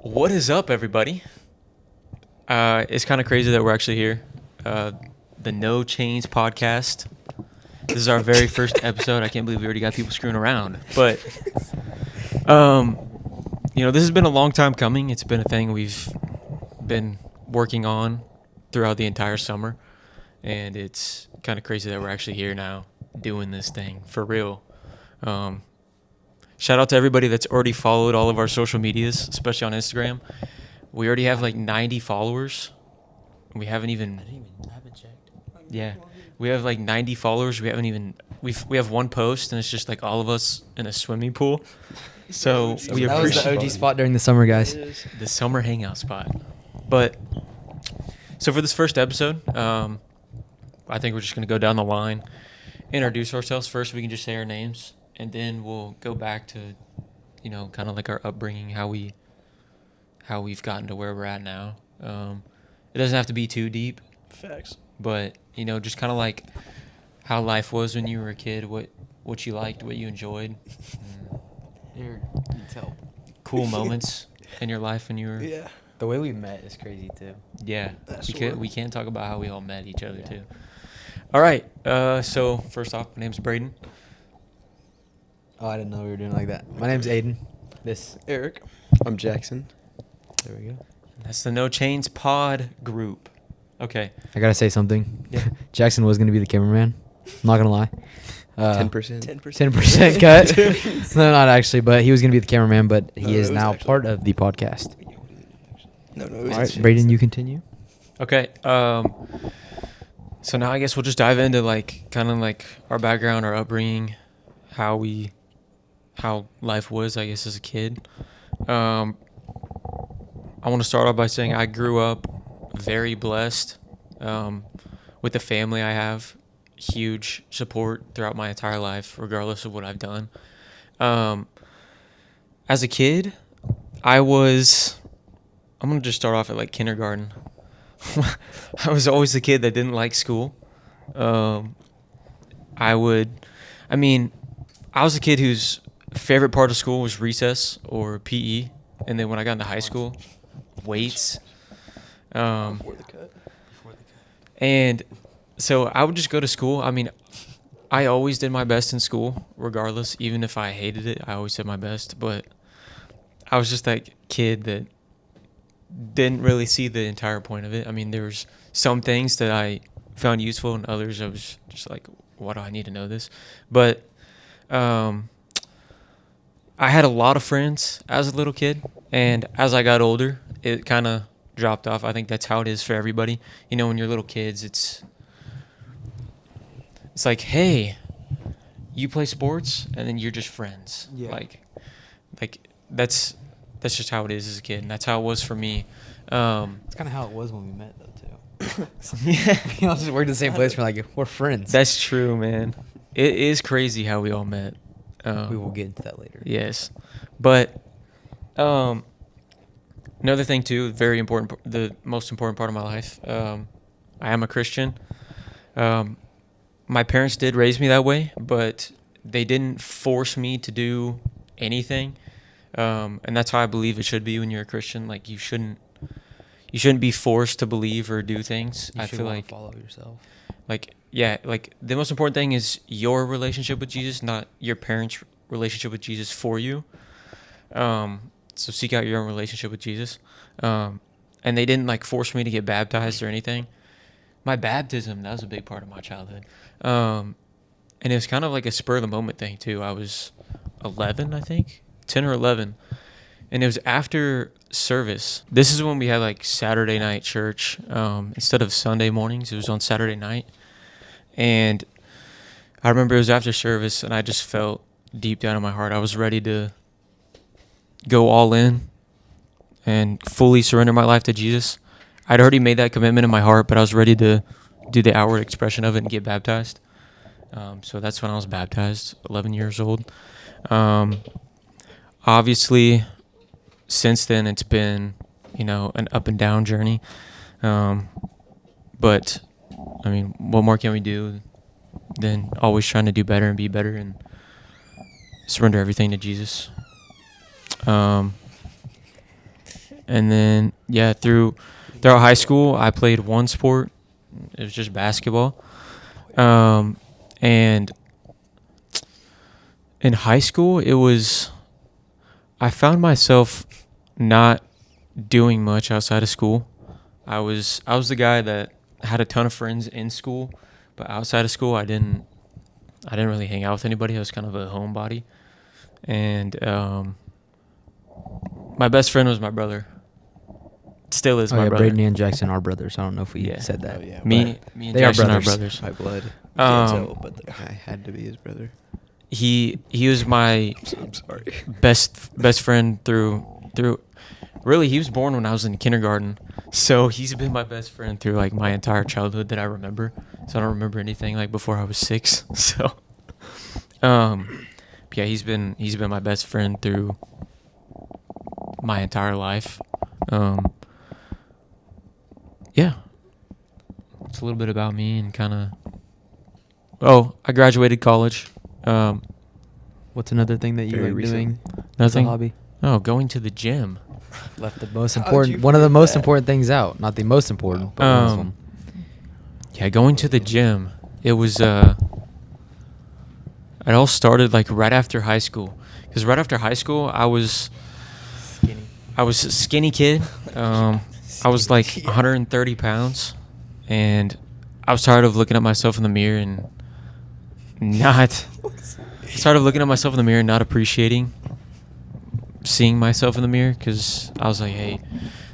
What is up, everybody? It's kind of crazy that we're actually here. The No Chains podcast. This is our very first episode. I can't believe we already got people screwing around. But, this has been a long time coming. It's been a thing we've been working on throughout the entire summer. And it's kind of crazy that we're actually here now doing this thing for real. Shout out to everybody that's already followed all of our social medias, especially on Instagram. We already have like 90 followers. We haven't even. I haven't checked. Yeah, we have like 90 followers. We have one post, and it's just like all of us in a swimming pool. So we That was the appreciate OG spot during the summer, guys. the summer hangout spot. But so for this first episode, I think we're just gonna go down the line, introduce ourselves first. We can just say our names, and then we'll go back to, kind of like our upbringing, how we've gotten to where we're at now. It doesn't have to be too deep, Facts. but just kind of like how life was when you were a kid, what you liked, what you enjoyed, Here, you tell. cool moments in your life when you were. Yeah. The way we met is crazy too. Yeah, That's we can't talk about how we all met each other too. All right. So first off, my name's Braden. Oh, I didn't know we were doing like that. My name's Aiden. Eric. I'm Jackson. There we go. That's the No Chains Pod group. Okay. I gotta say something. Yeah. Jackson was gonna be the cameraman. I'm not gonna lie. 10%. 10% cut. No, not actually, but he was gonna be the cameraman. But No, he it is was now actually- part of the podcast. No, it All was right, Braden, you continue. Okay. So now I guess we'll just dive into kind of like our background, our upbringing, how life was, I guess, as a kid. I want to start off by saying I grew up very blessed with the family I have. Huge support throughout my entire life, regardless of what I've done. As a kid, I'm going to just start off at like kindergarten. I was always the kid that didn't like school. I was a kid whose favorite part of school was recess or PE. And then when I got into high school, weights. Before the cut. And so I would just go to school. I always did my best in school, regardless. Even if I hated it, I always did my best. But I was just that kid that didn't really see the entire point of it. There was some things that I found useful, and others I was just like, why do I need to know this? But I had a lot of friends as a little kid, and as I got older, it kind of dropped off. I think that's how it is for everybody. When you're little kids, it's like, hey, you play sports, and then you're just friends. Yeah. Like that's just how it is as a kid, and that's how it was for me. Yeah. It's kind of how it was when we met, though, too. We all just worked in the same place. We're friends. That's true, man. It is crazy how we all met. We will get into that later. Yes, but another thing too, very important, the most important part of my life. I am a Christian. My parents did raise me that way, but they didn't force me to do anything, and that's how I believe it should be when you're a Christian. Like you shouldn't be forced to believe or do things. You I should feel wanna like follow yourself. like the most important thing is your relationship with Jesus, not your parents' relationship with Jesus for you. So seek out your own relationship with Jesus. And they didn't force me to get baptized or anything. My baptism, that was a big part of my childhood. And it was kind of like a spur of the moment thing too. I was 11, I think, 10 or 11. And it was after service. This is when we had Saturday night church. Instead of Sunday mornings, it was on Saturday night. And I remember it was after service, and I just felt deep down in my heart I was ready to go all in and fully surrender my life to Jesus. I'd already made that commitment in my heart, but I was ready to do the outward expression of it and get baptized. So that's when I was baptized, 11 years old. Obviously, since then it's been, an up and down journey. But what more can we do than always trying to do better and be better and surrender everything to Jesus? And then throughout high school, I played one sport. It was just basketball. And in high school, I found myself not doing much outside of school. I was the guy that had a ton of friends in school, but outside of school, I didn't really hang out with anybody. I was kind of a homebody. And my best friend was my brother. Still is my brother. Braden and Jackson are brothers. I don't know if we said that. Oh, yeah. Me and They are Jackson are brothers. brothers. My blood. Can't tell, but I had to be his brother. He was my I'm sorry. best friend through really, he was born when I was in kindergarten, so he's been my best friend through like my entire childhood that I remember. So I don't remember anything like before I was 6. So yeah, he's been my best friend through my entire life. Yeah, it's a little bit about me and kind of I graduated college. What's another thing that you Very like recent. doing as a Nothing. hobby? Going to the gym. Left the most How'd important, you one of the forget most that? important things out. Not the most important, but one of them. Yeah, going to the gym. It was it all started like right after high school. Cuz right after high school, I was a skinny kid. I was like 130 pounds, and I was tired of looking at myself in the mirror and not appreciating seeing myself in the mirror, because I was like, hey,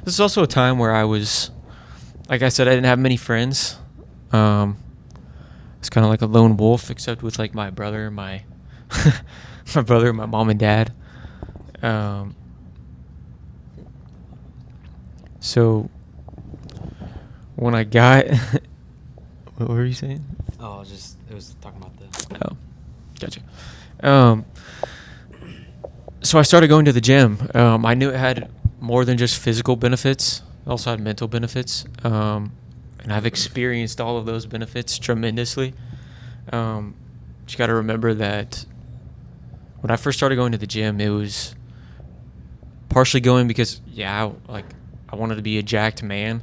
this is also a time where I was, like I said, I didn't have many friends. It's kind of like a lone wolf, except with like my brother, my brother, my mom and dad. So when I got, what were you saying? Oh, it was talking about the. Oh, gotcha. So I started going to the gym. I knew it had more than just physical benefits. It also had mental benefits. And I've experienced all of those benefits tremendously. You got to remember that when I first started going to the gym, it was partially going because, I wanted to be a jacked man.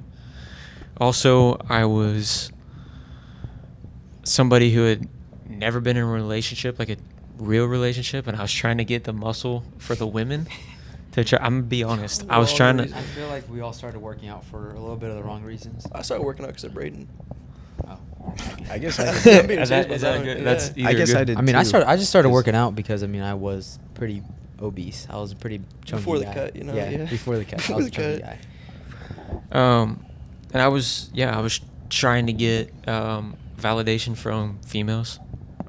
Also, I was somebody who had never been in a relationship, like a real relationship, and I was trying to get the muscle for the women. I'm gonna be honest. I was trying to. I feel like we all started working out for a little bit of the wrong reasons. I started working out because of Braden. Oh. I guess I I'm did. being Is that serious about good? that. That's Yeah. I either guess good. I did. I mean, too, I just started 'cause- working out because I was pretty obese. I was a pretty chunky Before the guy. cut, you know, Yeah, yeah. before the cut. I Before was a the chunky cut. guy. And I was trying to get validation from females,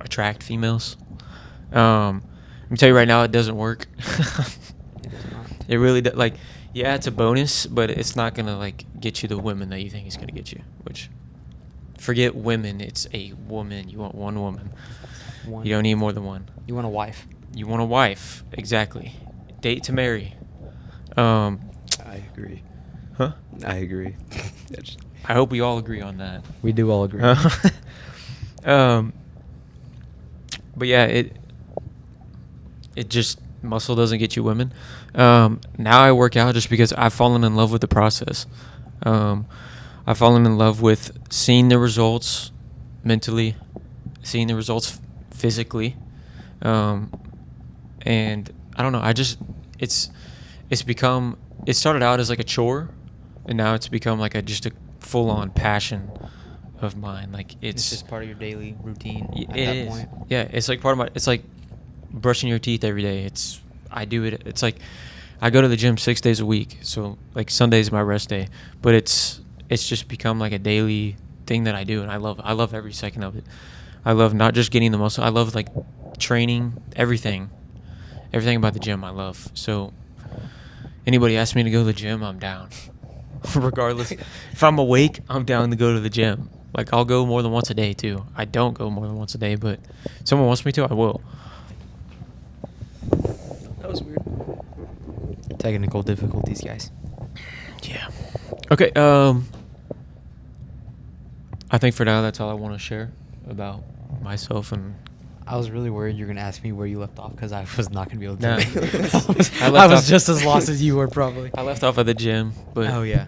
attract females. Let me tell you right now, it doesn't work. It does not. It really like, yeah, it's a bonus, but it's not gonna like get you the women that you think it's gonna get you. Which, forget women, it's a woman. You want one woman. One. You don't need more than one. You want a wife. You want a wife, exactly. Date to marry. I agree. Huh? I agree. That's- I hope we all agree on that. We do all agree. But yeah, it just, muscle doesn't get you women. Now I work out just because I've fallen in love with the process. I've fallen in love with seeing the results mentally, seeing the results physically, and I don't know. It started out as like a chore, and now it's become like just a full-on passion of mine. Like It's just part of your daily routine at it that is. point. Yeah, it's like part of my. It's like brushing your teeth every day. I do it. It's like I go to the gym 6 days a week. So like Sunday's my rest day, but it's just become like a daily thing that I do, and I love every second of it. I love not just getting the muscle. I love like training, everything about the gym. I love. So anybody asks me to go to the gym, I'm down. Regardless, if I'm awake, I'm down to go to the gym. Like I'll go more than once a day too. I don't go more than once a day, but if someone wants me to, I will. That was weird. Technical difficulties, guys. Yeah. Okay. I think for now that's all I want to share about myself and I was really worried you were gonna ask me where you left off because I was not gonna be able to. Nah. tell you. I I left was off- just as lost as you were probably. I left off at the gym, but Oh yeah.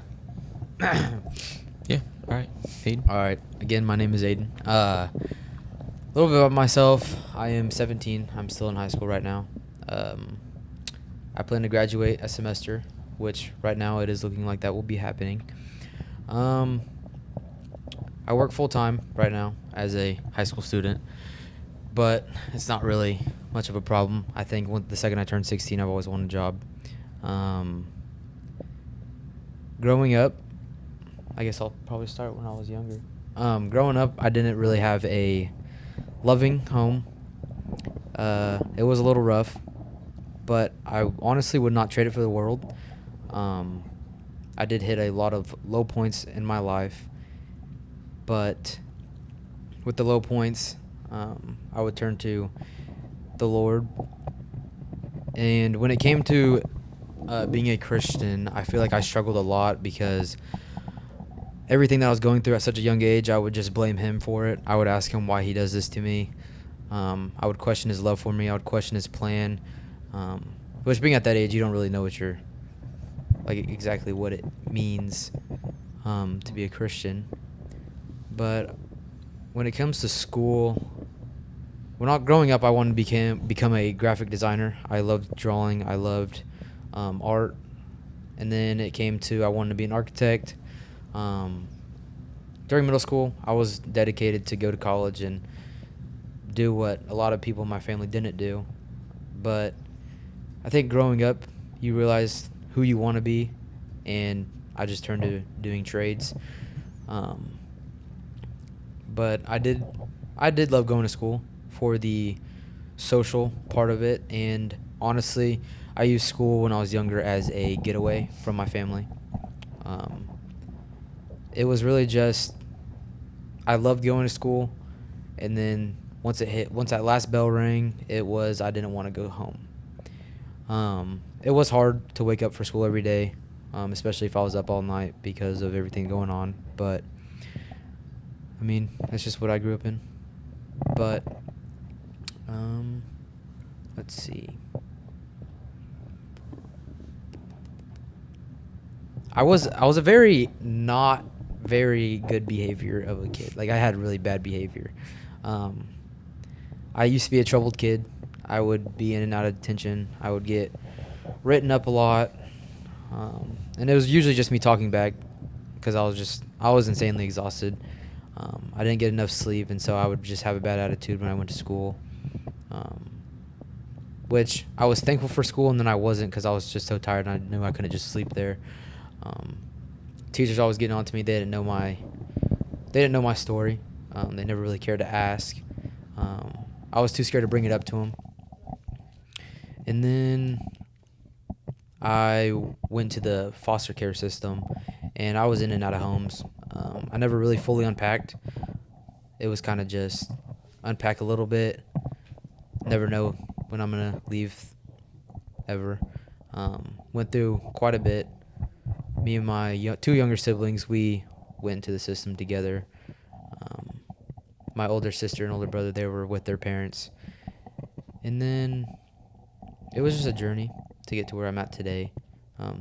yeah. All right, Aiden. All right. Again, my name is Aiden. A little bit about myself. I am 17. I'm still in high school right now. I plan to graduate a semester, which right now it is looking like that will be happening. I work full time right now as a high school student, but it's not really much of a problem. I think the second I turned 16, I've always wanted a job. Growing up, I guess I'll probably start when I was younger. Growing up, I didn't really have a loving home. It was a little rough, but I honestly would not trade it for the world. I did hit a lot of low points in my life, but with the low points, I would turn to the Lord. And when it came to being a Christian, I feel like I struggled a lot because everything that I was going through at such a young age, I would just blame him for it. I would ask him why he does this to me. I would question his love for me. I would question his plan. Which being at that age, you don't really know what you're, like, exactly what it means to be a Christian. But when it comes to school, growing up, I wanted to become a graphic designer. I loved drawing. I loved art. And then it came to I wanted to be an architect. During middle school, I was dedicated to go to college and do what a lot of people in my family didn't do. But I think growing up, you realize who you want to be, and I just turned to doing trades. But I did love going to school for the social part of it, and honestly, I used school when I was younger as a getaway from my family. It was really just, I loved going to school, and then once that last bell rang, I didn't want to go home. It was hard to wake up for school every day, especially if I was up all night because of everything going on. But, I mean, that's just what I grew up in. But, let's see. I was a very not very good behavior of a kid. Like, I had really bad behavior. I used to be a troubled kid. I would be in and out of detention. I would get written up a lot. And it was usually just me talking back because I was insanely exhausted. I didn't get enough sleep, and so I would just have a bad attitude when I went to school. Which I was thankful for school, and then I wasn't because I was just so tired and I knew I couldn't just sleep there. Teachers always getting on to me. They didn't know my story. They never really cared to ask. I was too scared to bring it up to them. And then I went to the foster care system, and I was in and out of homes. I never really fully unpacked. It was kind of just unpack a little bit, never know when I'm going to leave ever. Went through quite a bit. Me and my two younger siblings, we went into the system together. My older sister and older brother, they were with their parents. And then it was just a journey to get to where I'm at today.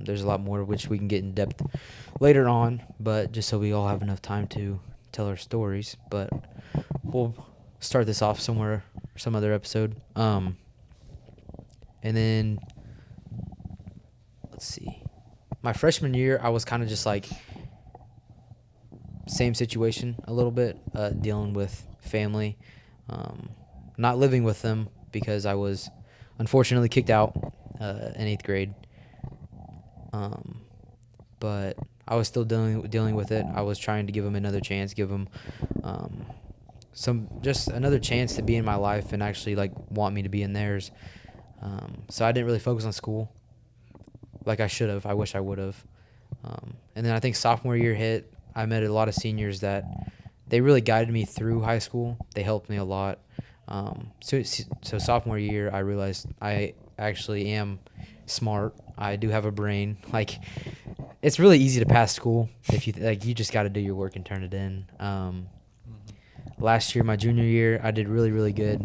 There's a lot more which we can get in depth later on, but just so we all have enough time to tell our stories. But we'll start this off somewhere, some other episode. And then, let's see. My freshman year, I was kind of just like, same situation a little bit, dealing with family, not living with them because I was unfortunately kicked out in 8th grade. But I was still dealing with it. I was trying to give them another chance, give them just another chance to be in my life and actually like want me to be in theirs. So I didn't really focus on school like I should have. I wish I would have. And then I think sophomore year hit. I met a lot of seniors that they really guided me through high school. They helped me a lot. So sophomore year, I realized I actually am smart. I do have a brain. Like, it's really easy to pass school if you just got to do your work and turn it in. Last year, my junior year, I did really, really good.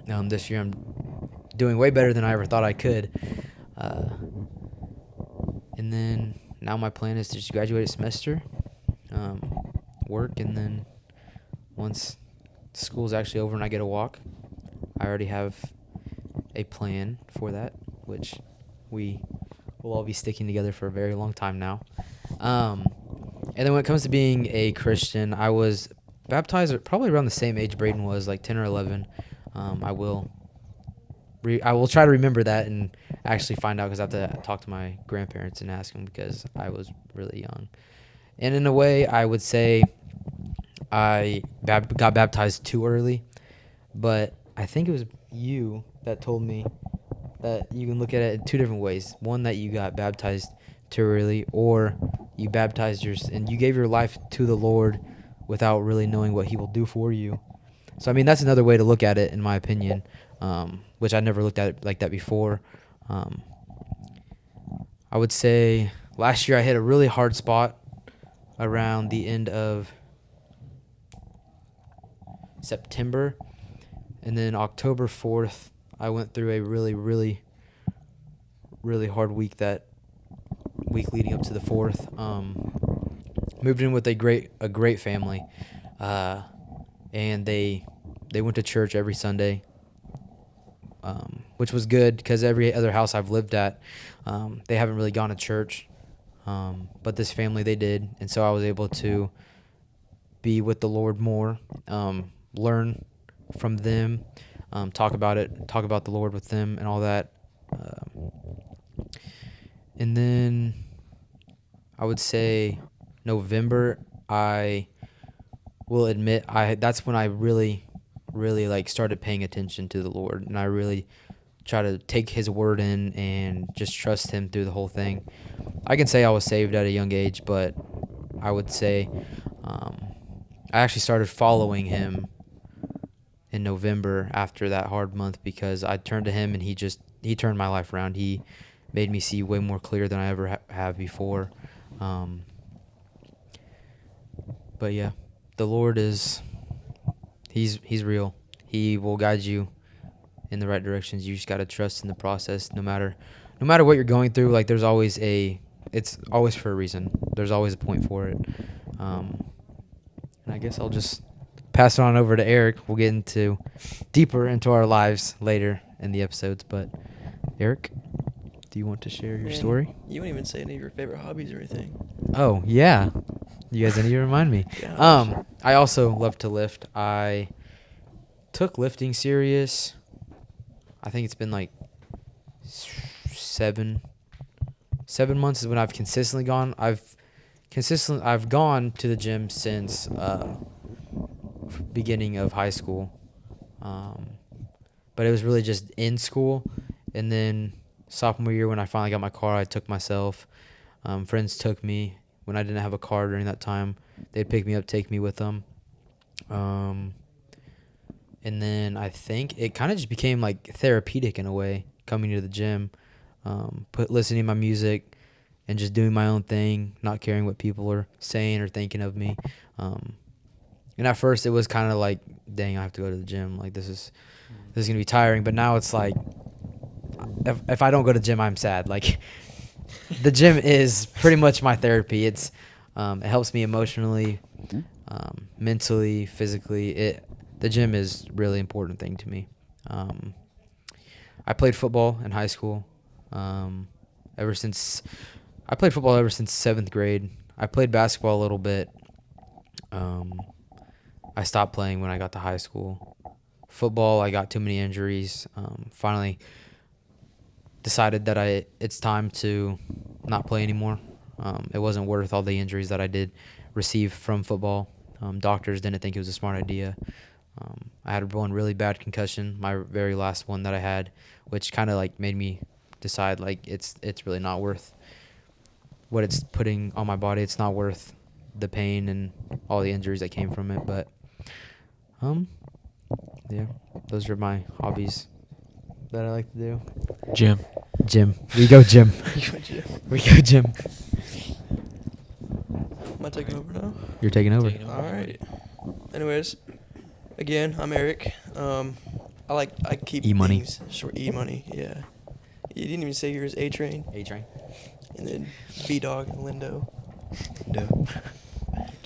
This year I'm doing way better than I ever thought I could. And then now my plan is to just graduate a semester, work, and then once school's actually over and I get a walk, I already have a plan for that, which we will all be sticking together for a very long time now. And then when it comes to being a Christian, I was baptized at probably around the same age Braden was, like 10 or 11. I will try to remember that and actually find out, because I have to talk to my grandparents and ask them, because I was really young. And in a way, I would say I got baptized too early, but I think it was you that told me that you can look at it in two different ways. One, that you got baptized too early, or you baptized and you gave your life to the Lord without really knowing what He will do for you. So, I mean, that's another way to look at it, in my opinion, which I never looked at it like that before. I would say last year I hit a really hard spot around the end of September, and then October 4th, I went through a really, really, really hard week leading up to the 4th. Moved in with a great family, and they went to church every Sunday, which was good, because every other house I've lived at, they haven't really gone to church, but this family, they did, and so I was able to be with the Lord more, learn from them, talk about the Lord with them and all that. And then I would say November, I will admit, that's when I really, really like started paying attention to the Lord, and I really try to take His word in and just trust Him through the whole thing. I can say I was saved at a young age, but I would say I actually started following Him in November after that hard month, because I turned to Him and He turned my life around. He made me see way more clear than I ever have before. But yeah, the Lord He's real. He will guide you in the right directions. You just got to trust in the process. No matter what you're going through, like it's always for a reason. There's always a point for it. And I guess I'll just pass it on over to Eric. We'll get deeper into our lives later in the episodes. But Eric, do you want to share your story? You don't even say any of your favorite hobbies or anything. Oh yeah, you guys didn't even remind me. Gosh. I also love to lift. I took lifting serious. I think it's been like 7 months is when I've consistently gone. I've gone to the gym since beginning of high school, but it was really just in school, and then sophomore year when I finally got my car, I took myself. Friends took me when I didn't have a car during that time. They'd pick me up, take me with them. And then I think it kind of just became like therapeutic in a way, coming to the gym, listening to my music and just doing my own thing, not caring what people are saying or thinking of me. And at first it was kind of like, dang, I have to go to the gym. Like this is going to be tiring. But now it's like, if I don't go to the gym, I'm sad. Like the gym is pretty much my therapy. It helps me emotionally, mentally, physically. The gym is a really important thing to me. I played football in high school. Ever since 7th grade. I played basketball a little bit. I stopped playing when I got to high school. Football, I got too many injuries. Finally decided that it's time to not play anymore. It wasn't worth all the injuries that I did receive from football. Doctors didn't think it was a smart idea. I had one really bad concussion, my very last one that I had, which kind of like made me decide like it's really not worth what it's putting on my body. It's not worth the pain and all the injuries that came from it. But yeah, those are my hobbies that I like to do. Gym. We go gym. We go gym. Am I taking over now? You're taking over. All right. Anyways, again, I'm Eric. I'll I keep E-money. things short. E-money, yeah. You didn't even say yours. A Train, A train. and then B Dog and Lindo. No.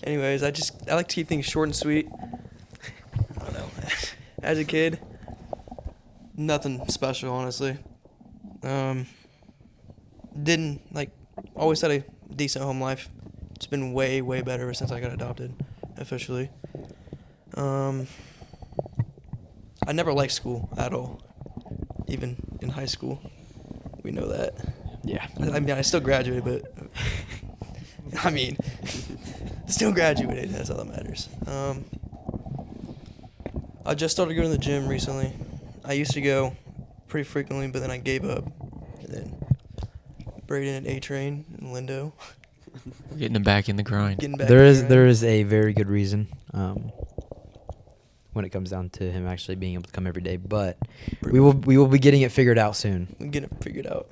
Anyways, I like to keep things short and sweet. I don't know. As a kid, nothing special, honestly. Didn't always had a decent home life. It's been way, way better ever since I got adopted, officially. I never liked school at all, even in high school. We know that. Yeah. I mean, I still graduated, but I mean, still graduated. That's all that matters. I just started going to the gym recently. I used to go pretty frequently, but then I gave up. And then Braden and A Train and Lindo We're getting them back in the grind. getting back. There in is the there grind. is a very good reason when it comes down to him actually being able to come every day, but we will be getting it figured out soon. I'm getting it figured out.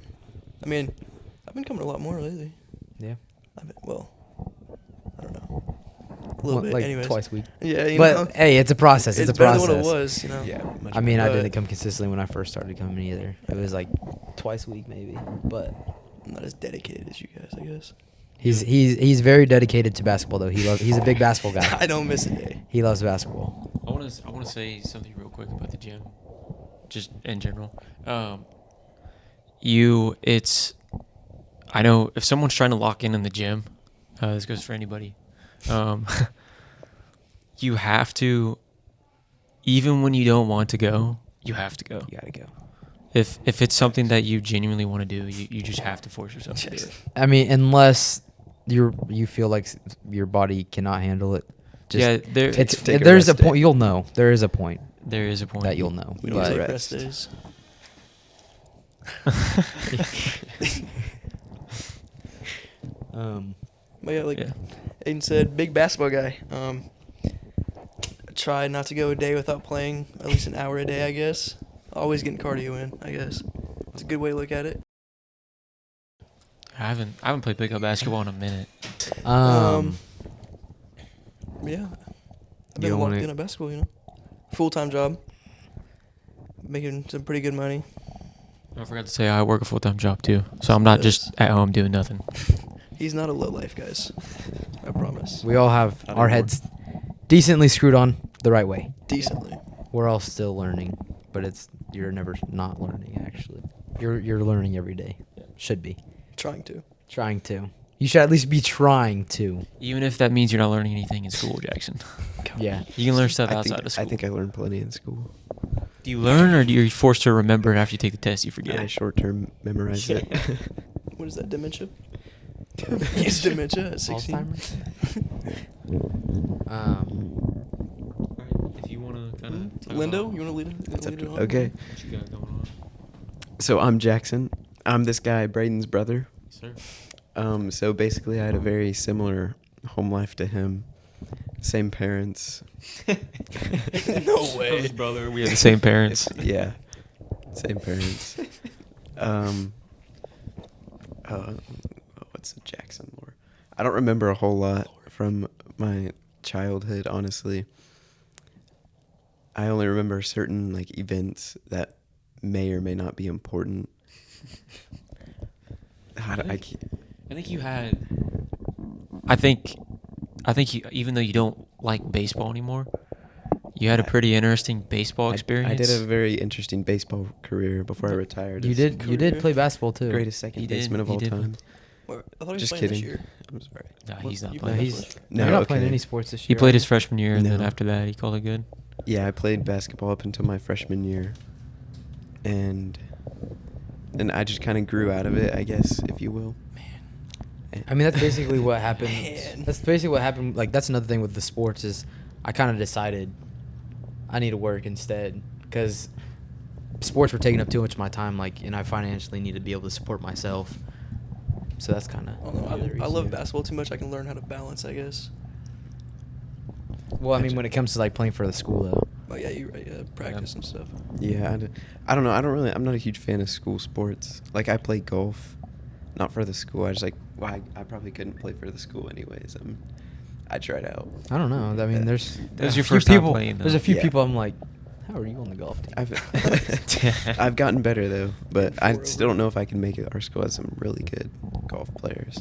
I mean, I've been coming a lot more lately. Yeah. I don't know. A little bit, like anyways. twice a week. Yeah, you But know. hey, it's a process. It's a better process. than what it was, you know. Yeah. Much I mean, I But- didn't come consistently when I first started coming either. It was like twice a week maybe. But I'm not as dedicated as you guys, I guess. he's very dedicated to basketball though. He's a big basketball guy. I don't miss a day. He loves basketball. I want to say something real quick about the gym, just in general. I know if someone's trying to lock in the gym, this goes for anybody. You have to, even when you don't want to go, you have to go. You gotta go. If it's something that you genuinely want to do, you just have to force yourself to do it. I mean, unless you feel like your body cannot handle it. Yeah, there It's Take a there's a rest day. point you'll know. There is a point there is a point that you'll know. We don't But- take Rest. rest days. But yeah, like Yeah. Aiden said, big basketball guy. Try not to go a day without playing at least an hour a day, I guess. Always getting cardio in, I guess. It's a good way to look at it. I haven't played pickup basketball in a minute. Yeah. I've You been don't locked wanna- in at basketball, you know. Full-time job. Making some pretty good money. I forgot to say I work a full-time job too, so I'm not just at home doing nothing. He's not a low life, guys. I promise. We all have Not our anymore. heads decently screwed on the right way. Decently. We're all still learning, but you're never not learning actually. You're learning every day. Should be. Trying to. Trying to. You should at least be trying to. Even if that means you're not learning anything in school, Jackson. Yeah. You can learn stuff I outside think, of school. I think I learned plenty in school. Do you learn, or do you forced to remember, and after you take the test, you I forget? short-term memorized it. What is that, dementia? It's dementia at 16. Alzheimer's. If you want to kind of Lindo, you want to lead it? It's up lead to- it on? okay. What you got going on? So I'm Jackson. I'm this guy, Braden's brother. Sir. So basically, I had a very similar home life to him. Same parents. No way. His brother. We have the same parents. Yeah, same parents. What's the Jackson lore? I don't remember a whole lot from my childhood, honestly. I only remember certain events that may or may not be important. I can't. I think you had. I think you, even though you don't like baseball anymore, you had a pretty interesting baseball experience. I did a very interesting baseball career before I retired. You as did career. play basketball too. greatest second He did, baseman of he all did. time. Wait, I thought he was Just playing kidding. this year. I'm sorry. Nah, What- he's not you playing. played he's this No, you're not playing okay. any sports this He year. played are his you? freshman year, and then No. after that, he called it good. Yeah, I played basketball up until my freshman year, and I just kind of grew out of it, I guess, if you will. I mean, that's basically what happened. Man. That's basically what happened. Like, that's another thing with the sports is I kind of decided I need to work instead because sports were taking up too much of my time, and I financially need to be able to support myself. So that's kind of. I don't know. I love basketball too much. I can learn how to balance, I guess. Well, I mean, when it comes to playing for the school though. But yeah, you're right. Practice and stuff. Yeah, I don't know. I'm not a huge fan of school sports. Like, I play golf, not for the school. I just I probably couldn't play for the school anyways. I tried out. I don't know. I mean, there's That was a your few first time people. playing, There's though. a few Yeah. people I'm like, How are you on the golf team? I've gotten better though, but I Four still over. don't know if I can make it. Our school has some really good golf players.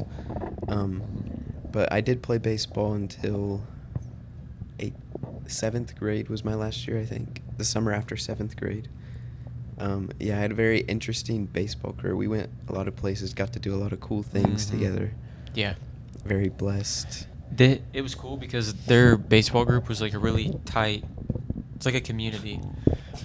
But I did play baseball until 7th grade was my last year, I think. The summer after 7th grade. Yeah, I had a very interesting baseball career. We went a lot of places, got to do a lot of cool things Mhm. together. Yeah. Very blessed. It was cool because their baseball group was like a really tight. It's like a community.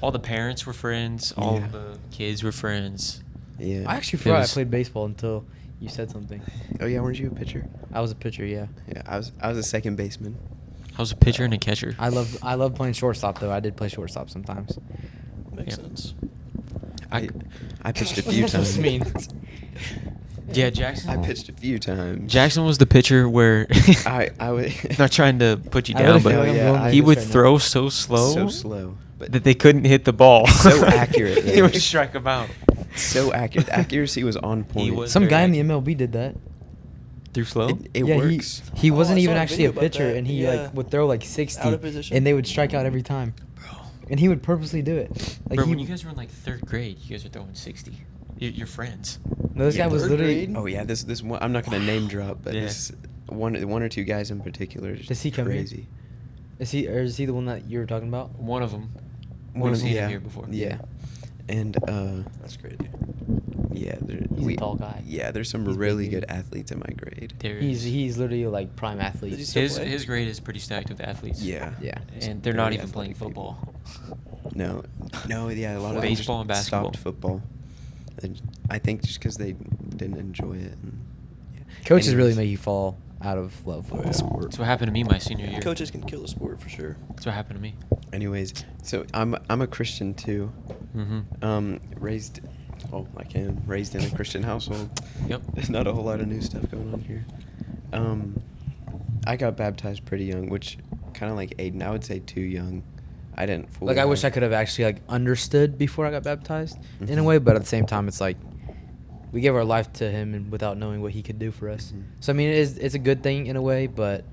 All the parents were friends. All Yeah. the kids were friends. Yeah. I actually It forgot was- I played baseball until you said something. Oh yeah, weren't you a pitcher? I was a pitcher, yeah. Yeah, I was a second baseman. I was a pitcher and a catcher. I love playing shortstop though. I did play shortstop sometimes. Makes Yeah. sense. I pitched a What's few that supposed times. to mean? Yeah, Jackson. I pitched a few times. Jackson was the pitcher where I would not trying to put you I really down, feel but like I'm Yeah, going I- he like would this right throw now. so slow, so slow, but that they couldn't hit the ball. So accurate, It though. would strike him out. so accurate. The accuracy was on point. was Some very guy in the accurate. MLB did that. Through slow. It yeah, works. He Oh, wasn't I even saw a actually a video about pitcher, that. and he Yeah. like would throw like 60, Out of position. and they would strike out every time. And he would purposely do it. Like Bro, he, when you guys were in like 3rd grade, you guys were throwing 60. You're friends. no, this Yeah, guy was third literally. grade? Oh yeah, this one. I'm not gonna name drop, but Yeah. this one or two guys in particular. Is Does he come here? crazy. Is he the one that you were talking about? One of them. One We've of seen yeah, him here before. Yeah, and That's crazy. yeah, He's a tall guy. Yeah, there's some He's big, really dude. good athletes in my grade. There He's is- he's literally like prime athlete. Did he still his play? his grade is pretty stacked with athletes. Yeah, Yeah. And they're not Very even playing athletic people. football. No, yeah, a lot of them just Baseball and basketball. stopped football. And I think just because they didn't enjoy it. And, yeah. Coaches really Anyways. make you fall out of love with the sport. That's what happened to me my senior year. Coaches can kill a sport for sure. That's what happened to me. Anyways, so I'm a Christian too. Mm-hmm. Raised in a Christian household. Yep. There's not a whole lot of new stuff going on here. I got baptized pretty young, which kind of like Aiden. I would say too young. I didn't fully. Like I wish I have- could have actually like understood before I got baptized in a Mhm. way, but at the same time, it's like we gave our life to him and without knowing what he could do for us. Mhm. So I mean, it's a good thing in a way, but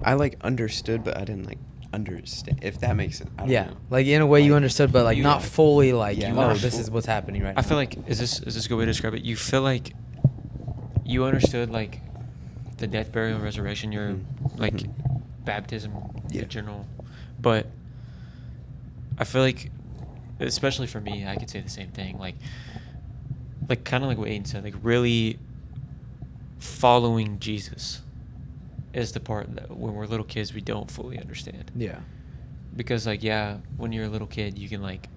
I like understood, but I didn't like understand. If that makes sense. I don't yeah, know. like in a way you Like, understood, but like you- not fully. Like Yeah, you not know, this is full- what's happening right now. I feel like is this a good way to describe it? You feel like you understood like the death, burial, and resurrection. Your Mhm. like Mhm. baptism Yeah. in general, but I feel like, especially for me, I could say the same thing. Like kind of like what Aiden said. Like really following Jesus is the part that when we're little kids we don't fully understand. yeah, Because like yeah, when you're a little kid you can like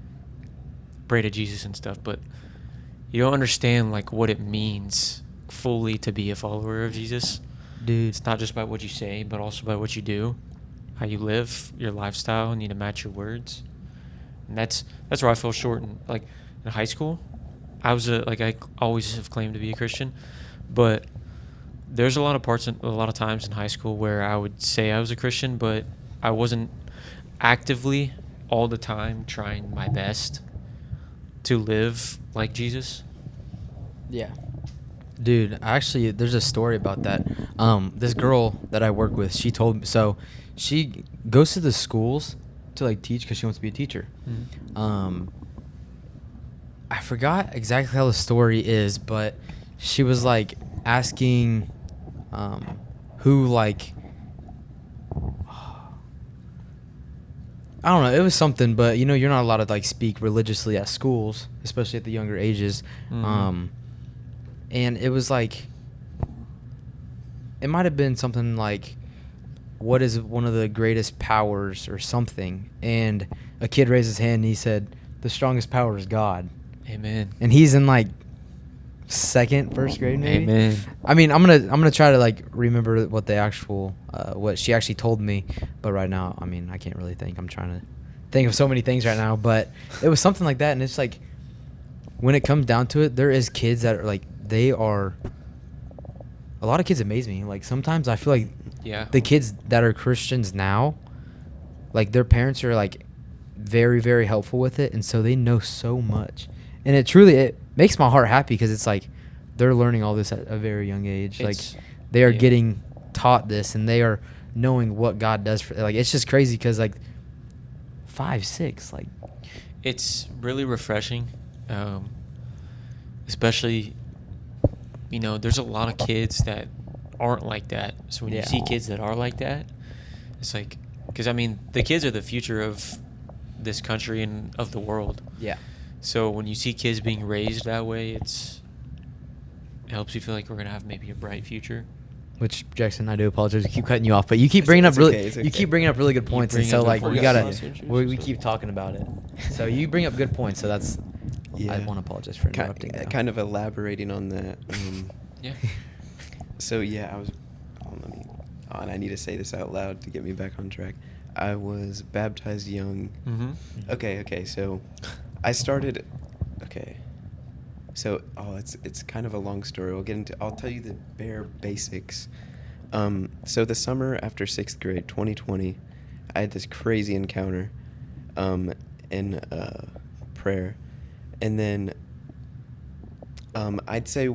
pray to Jesus and stuff, but you don't understand like what it means fully to be a follower of Jesus. dude. It's not just by what you say, but also by what you do, how you live, your lifestyle need to match your words. And that's where I fell short in like in high school. I always have claimed to be a Christian, but there's a lot of times in high school where I would say I was a Christian, but I wasn't actively all the time trying my best to live like Jesus. Yeah. Dude, actually, there's a story about that. This girl that I work with, she told me, so she goes to the schools to like teach because she wants to be a teacher. I forgot exactly how the story is, but she was like asking, who like, I don't know, it was something, but you know, you're not allowed to like speak religiously at schools, especially at the younger ages. Mhm. And it was like, it might have been something like, what is one of the greatest powers or something? And a kid raised his hand and he said, the strongest power is God. Amen. And he's in like first grade maybe. Amen. I mean, I'm gonna try to like remember what the actual what she actually told me, but right now, I mean, I can't really think. I'm trying to think of so many things right now, but it was something like that, and it's like when it comes down to it, there is kids that are like a lot of kids amaze me. Like sometimes I feel like Yeah. the kids that are Christians now, like their parents are like very, very helpful with it, and so they know so much, and it makes my heart happy because it's like they're learning all this at a very young age. It's- like they are yeah. getting taught this, and they are knowing what God does for. Like it's just crazy because like 5, 6. Like, It's really refreshing, especially, there's a lot of kids that aren't like that. So when you Yeah. see kids that are like that, it's like, because the kids are the future of this country and of the world. yeah. So when you see kids being raised that way, it helps you feel like we're gonna have maybe a bright future. Which, Jackson, I do apologize to keep cutting you off, but you keep It's- bringing up it's really, okay, it's you okay. keep bringing up really good points, and bring so up good like we points. gotta, Yeah. we keep talking about it. So you bring up good points, so that's, I want to apologize for interrupting. though. Kind of elaborating on that. Yeah. So yeah, I was. And I need to say this out loud to get me back on track. I was baptized young. Mm-hmm. Okay. So I started. Okay. So it's kind of a long story. I'll tell you the bare basics. So the summer after 6th grade, 2020, I had this crazy encounter, in prayer, and then I'd say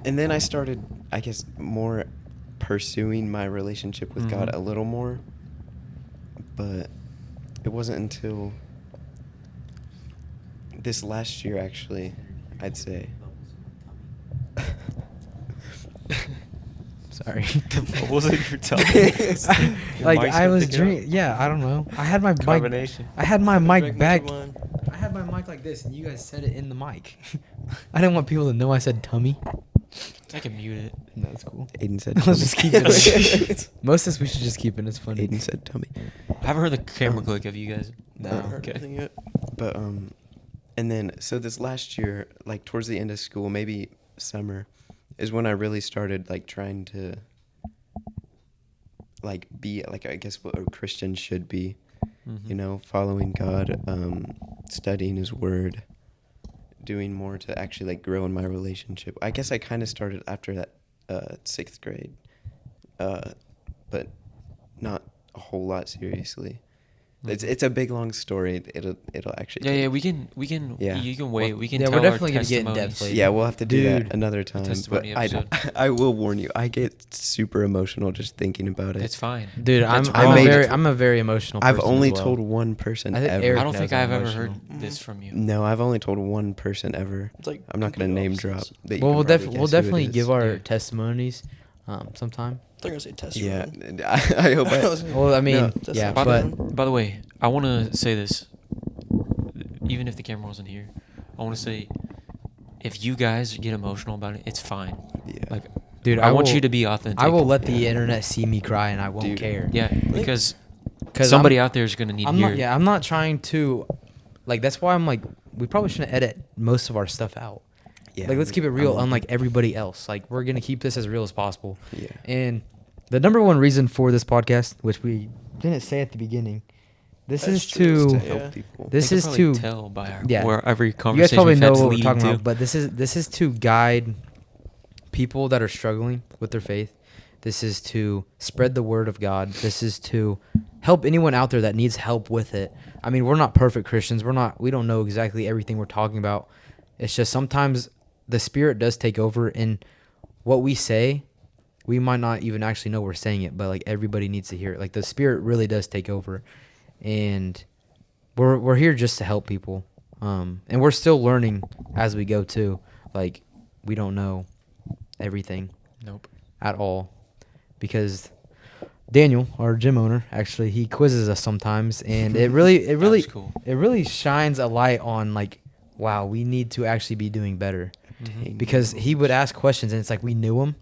and then I started, I guess, more pursuing my relationship with God Mhm. a little more, but it wasn't until this last year, actually, I'd say. Sorry. What was it you're telling me? Like Mic's I gonna was pick it up? drinking. Yeah, I don't know. I had my mic. Combination. I had my Drink mic much back. of mine. I had my mic like this, and you guys said it in the mic. I didn't want people to know I said tummy. I can mute it. No, that's cool. Aiden said Let's tummy. just keep it. Most of this we should just keep it. It's funny. Aiden said tummy. I haven't heard the camera click. Have you guys? No. I haven't heard Okay. anything yet. But and then so this last year, like towards the end of school, maybe summer, is when I really started like trying to like be like, I guess, what a Christian should be, Mhm. following God, studying His Word, doing more to actually like grow in my relationship. I guess I kind of started after that 6th grade, but not a whole lot seriously. It's a big long story. It'll actually. Yeah, take- yeah. We can. Yeah. You can wait. We can. Yeah, tell we're definitely our gonna get in depth testimonies. later. Yeah, we'll have to do Dude. that another time. But testimony episode. I will warn you, I get super emotional just thinking about it. It's fine. Dude, That's I'm wrong. a very emotional. I've person only as well. told one person I think ever. Eric I don't knows think I'm I've ever emotional. heard this from you. No, I've only told one person ever. It's like I'm not gonna complete name opposites. drop. But you Well, can we'll probably we'll guess who it definitely is. give our Yeah. testimonies, sometime. I thought you were gonna say test. Yeah, run. I hope I was- Well, I mean, No. That's yeah, not but bad. By the way, I want to say this. Even if the camera wasn't here, I want to say, if you guys get emotional about it, it's fine. Yeah. Like, dude, I want will- you to be authentic. I will let the Yeah. internet see me cry, and I won't Dude. care. Yeah, because 'Cause somebody I'm- out there is gonna need I'm to hear. not. Yeah, I'm not trying to. Like, that's why I'm like, we probably shouldn't edit most of our stuff out. Yeah, Like, let's keep it real, I'm- unlike everybody else. Like, we're gonna keep this as real as possible. Yeah. And the number one reason for this podcast, which we didn't say at the beginning, this That's is true, to. it's help Yeah. people. This They is can probably to. tell by our, Yeah. where every You guys conversation probably we've know had what to we're lead talking to. about, but this is to guide people that are struggling with their faith. This is to spread the word of God. This is to help anyone out there that needs help with it. I mean, we're not perfect Christians. We don't know exactly everything we're talking about. It's just sometimes the Spirit does take over, and what we say, we might not even actually know we're saying it, but like everybody needs to hear it. Like the Spirit really does take over, and we're here just to help people. And we're still learning as we go too. Like, we don't know everything Nope. at all, because Daniel, our gym owner, actually he quizzes us sometimes, and it really That's cool. it really shines a light on like, wow, we need to actually be doing better, Mhm. because he would ask questions and it's like we knew them,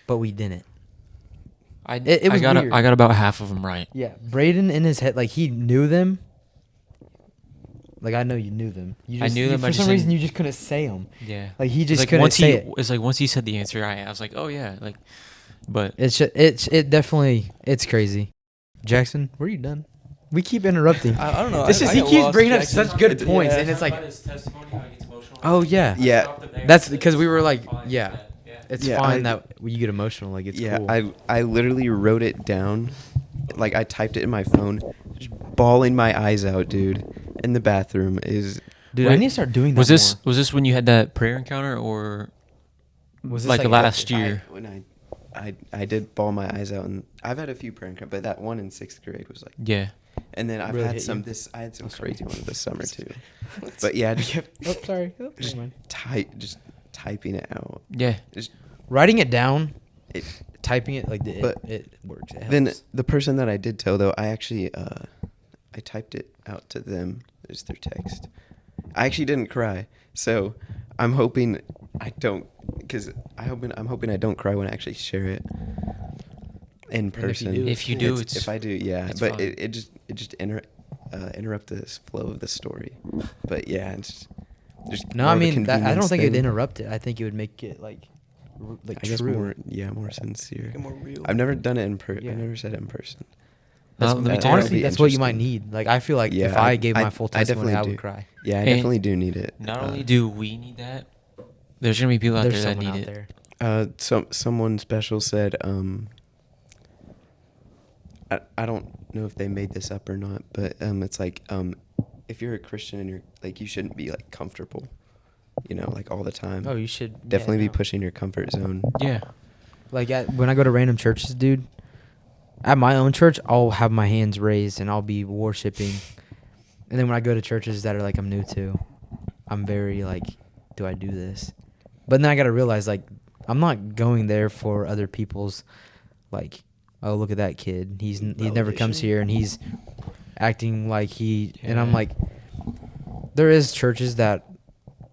but we didn't. It was weird. I got about half of them right. Yeah, Braden in his head, like he knew them. Like I know you knew them. You I knew them, For I just some reason, didn't- you just couldn't say them. Yeah. Like he It's just like couldn't once say he, it. It's like once he said the answer, I was like, oh yeah, like, but It's it definitely it's crazy. Jackson, were you done? We keep interrupting. I don't know. This I is he get keeps lost, bringing up Jackson. such good It- points, yeah. and it's like, oh yeah, Yeah. That's because we were like, yeah, it's Yeah, fine I- that you get emotional. Like it's yeah, cool. I literally wrote it down, like I typed it in my phone, just bawling my eyes out, dude. In the bathroom is Dude, I Wait, need to start doing that. was this when you had that prayer encounter, or Was this like like last after? year? when I I did bawl my eyes out, and I've had a few prayer encounters, but that one in 6th grade was like. Yeah. And then I've Really had hit some you? I had some Oh, sorry. crazy ones this summer too. But yeah, just kept Oh, sorry. Oh, just never mind. just typing it out. Yeah. Just Writing it down, it, typing it like But it works. It then helps. the person that I did tell though, I actually I typed it out to them as their text. I actually didn't cry, so I'm hoping I don't, because I'm hoping I don't cry when I actually share it in if you person. do, If you do, if I do, yeah. it's But fine. it just interrupt the flow of the story. But yeah, it's just No, more I of a mean, I don't convenience think it'd thing. interrupt it. I think it would make it like I true. guess more sincere. Make it more real. I've never done it in Yeah. I've never said it in person. Let me tell you- honestly, that'd be that's what you might interesting. need. Like, I feel like if Yeah, I gave my full I testimony, definitely I would do. cry. Yeah, I And definitely do need it. Not only do we need that, there's gonna be people out There's there that someone need out it. there. Someone special said, I don't know if they made this up or not, but it's like if you're a Christian and you're like, you shouldn't be like comfortable, like all the time. Oh, you should Definitely yeah, be no. pushing your comfort zone. Yeah. Like when I go to random churches, dude. At my own church, I'll have my hands raised and I'll be worshiping. And then when I go to churches that are like I'm new to, I'm very like, do I do this? But then I gotta realize like I'm not going there for other people's like, oh look at that kid. He never comes Validation? here and he's acting like he. And I'm Yeah. like, there is churches that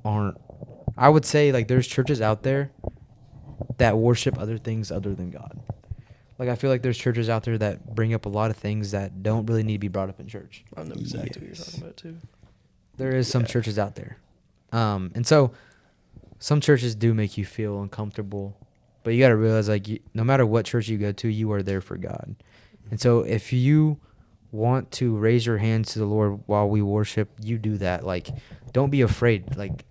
aren't. I would say like there's churches out there that worship other things other than God. Like I feel like there's churches out there that bring up a lot of things that don't really need to be brought up in church. I know exactly what you're Yes. talking about too. There is some Yeah. churches out there. And so some churches do make you feel uncomfortable, but you got to realize like no matter what church you go to, you are there for God. And so if you want to raise your hands to the Lord while we worship, you do that. Like don't be afraid. Like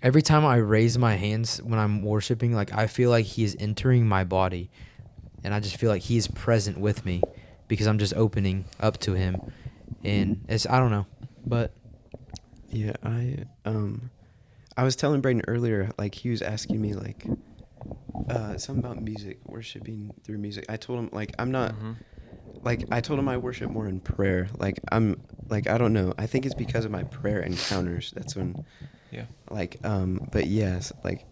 every time I raise my hands when I'm worshiping, like I feel like he is entering my body. And I just feel like he's present with me because I'm just opening up to him. And it's, I don't know, but Yeah, I was telling Brayden earlier, like he was asking me like something about music, worshiping through music. I told him like I'm not Mhm. like I told him I worship more in prayer. Like I'm like I don't know. I think it's because of my prayer encounters. That's when Yeah. like but yes, like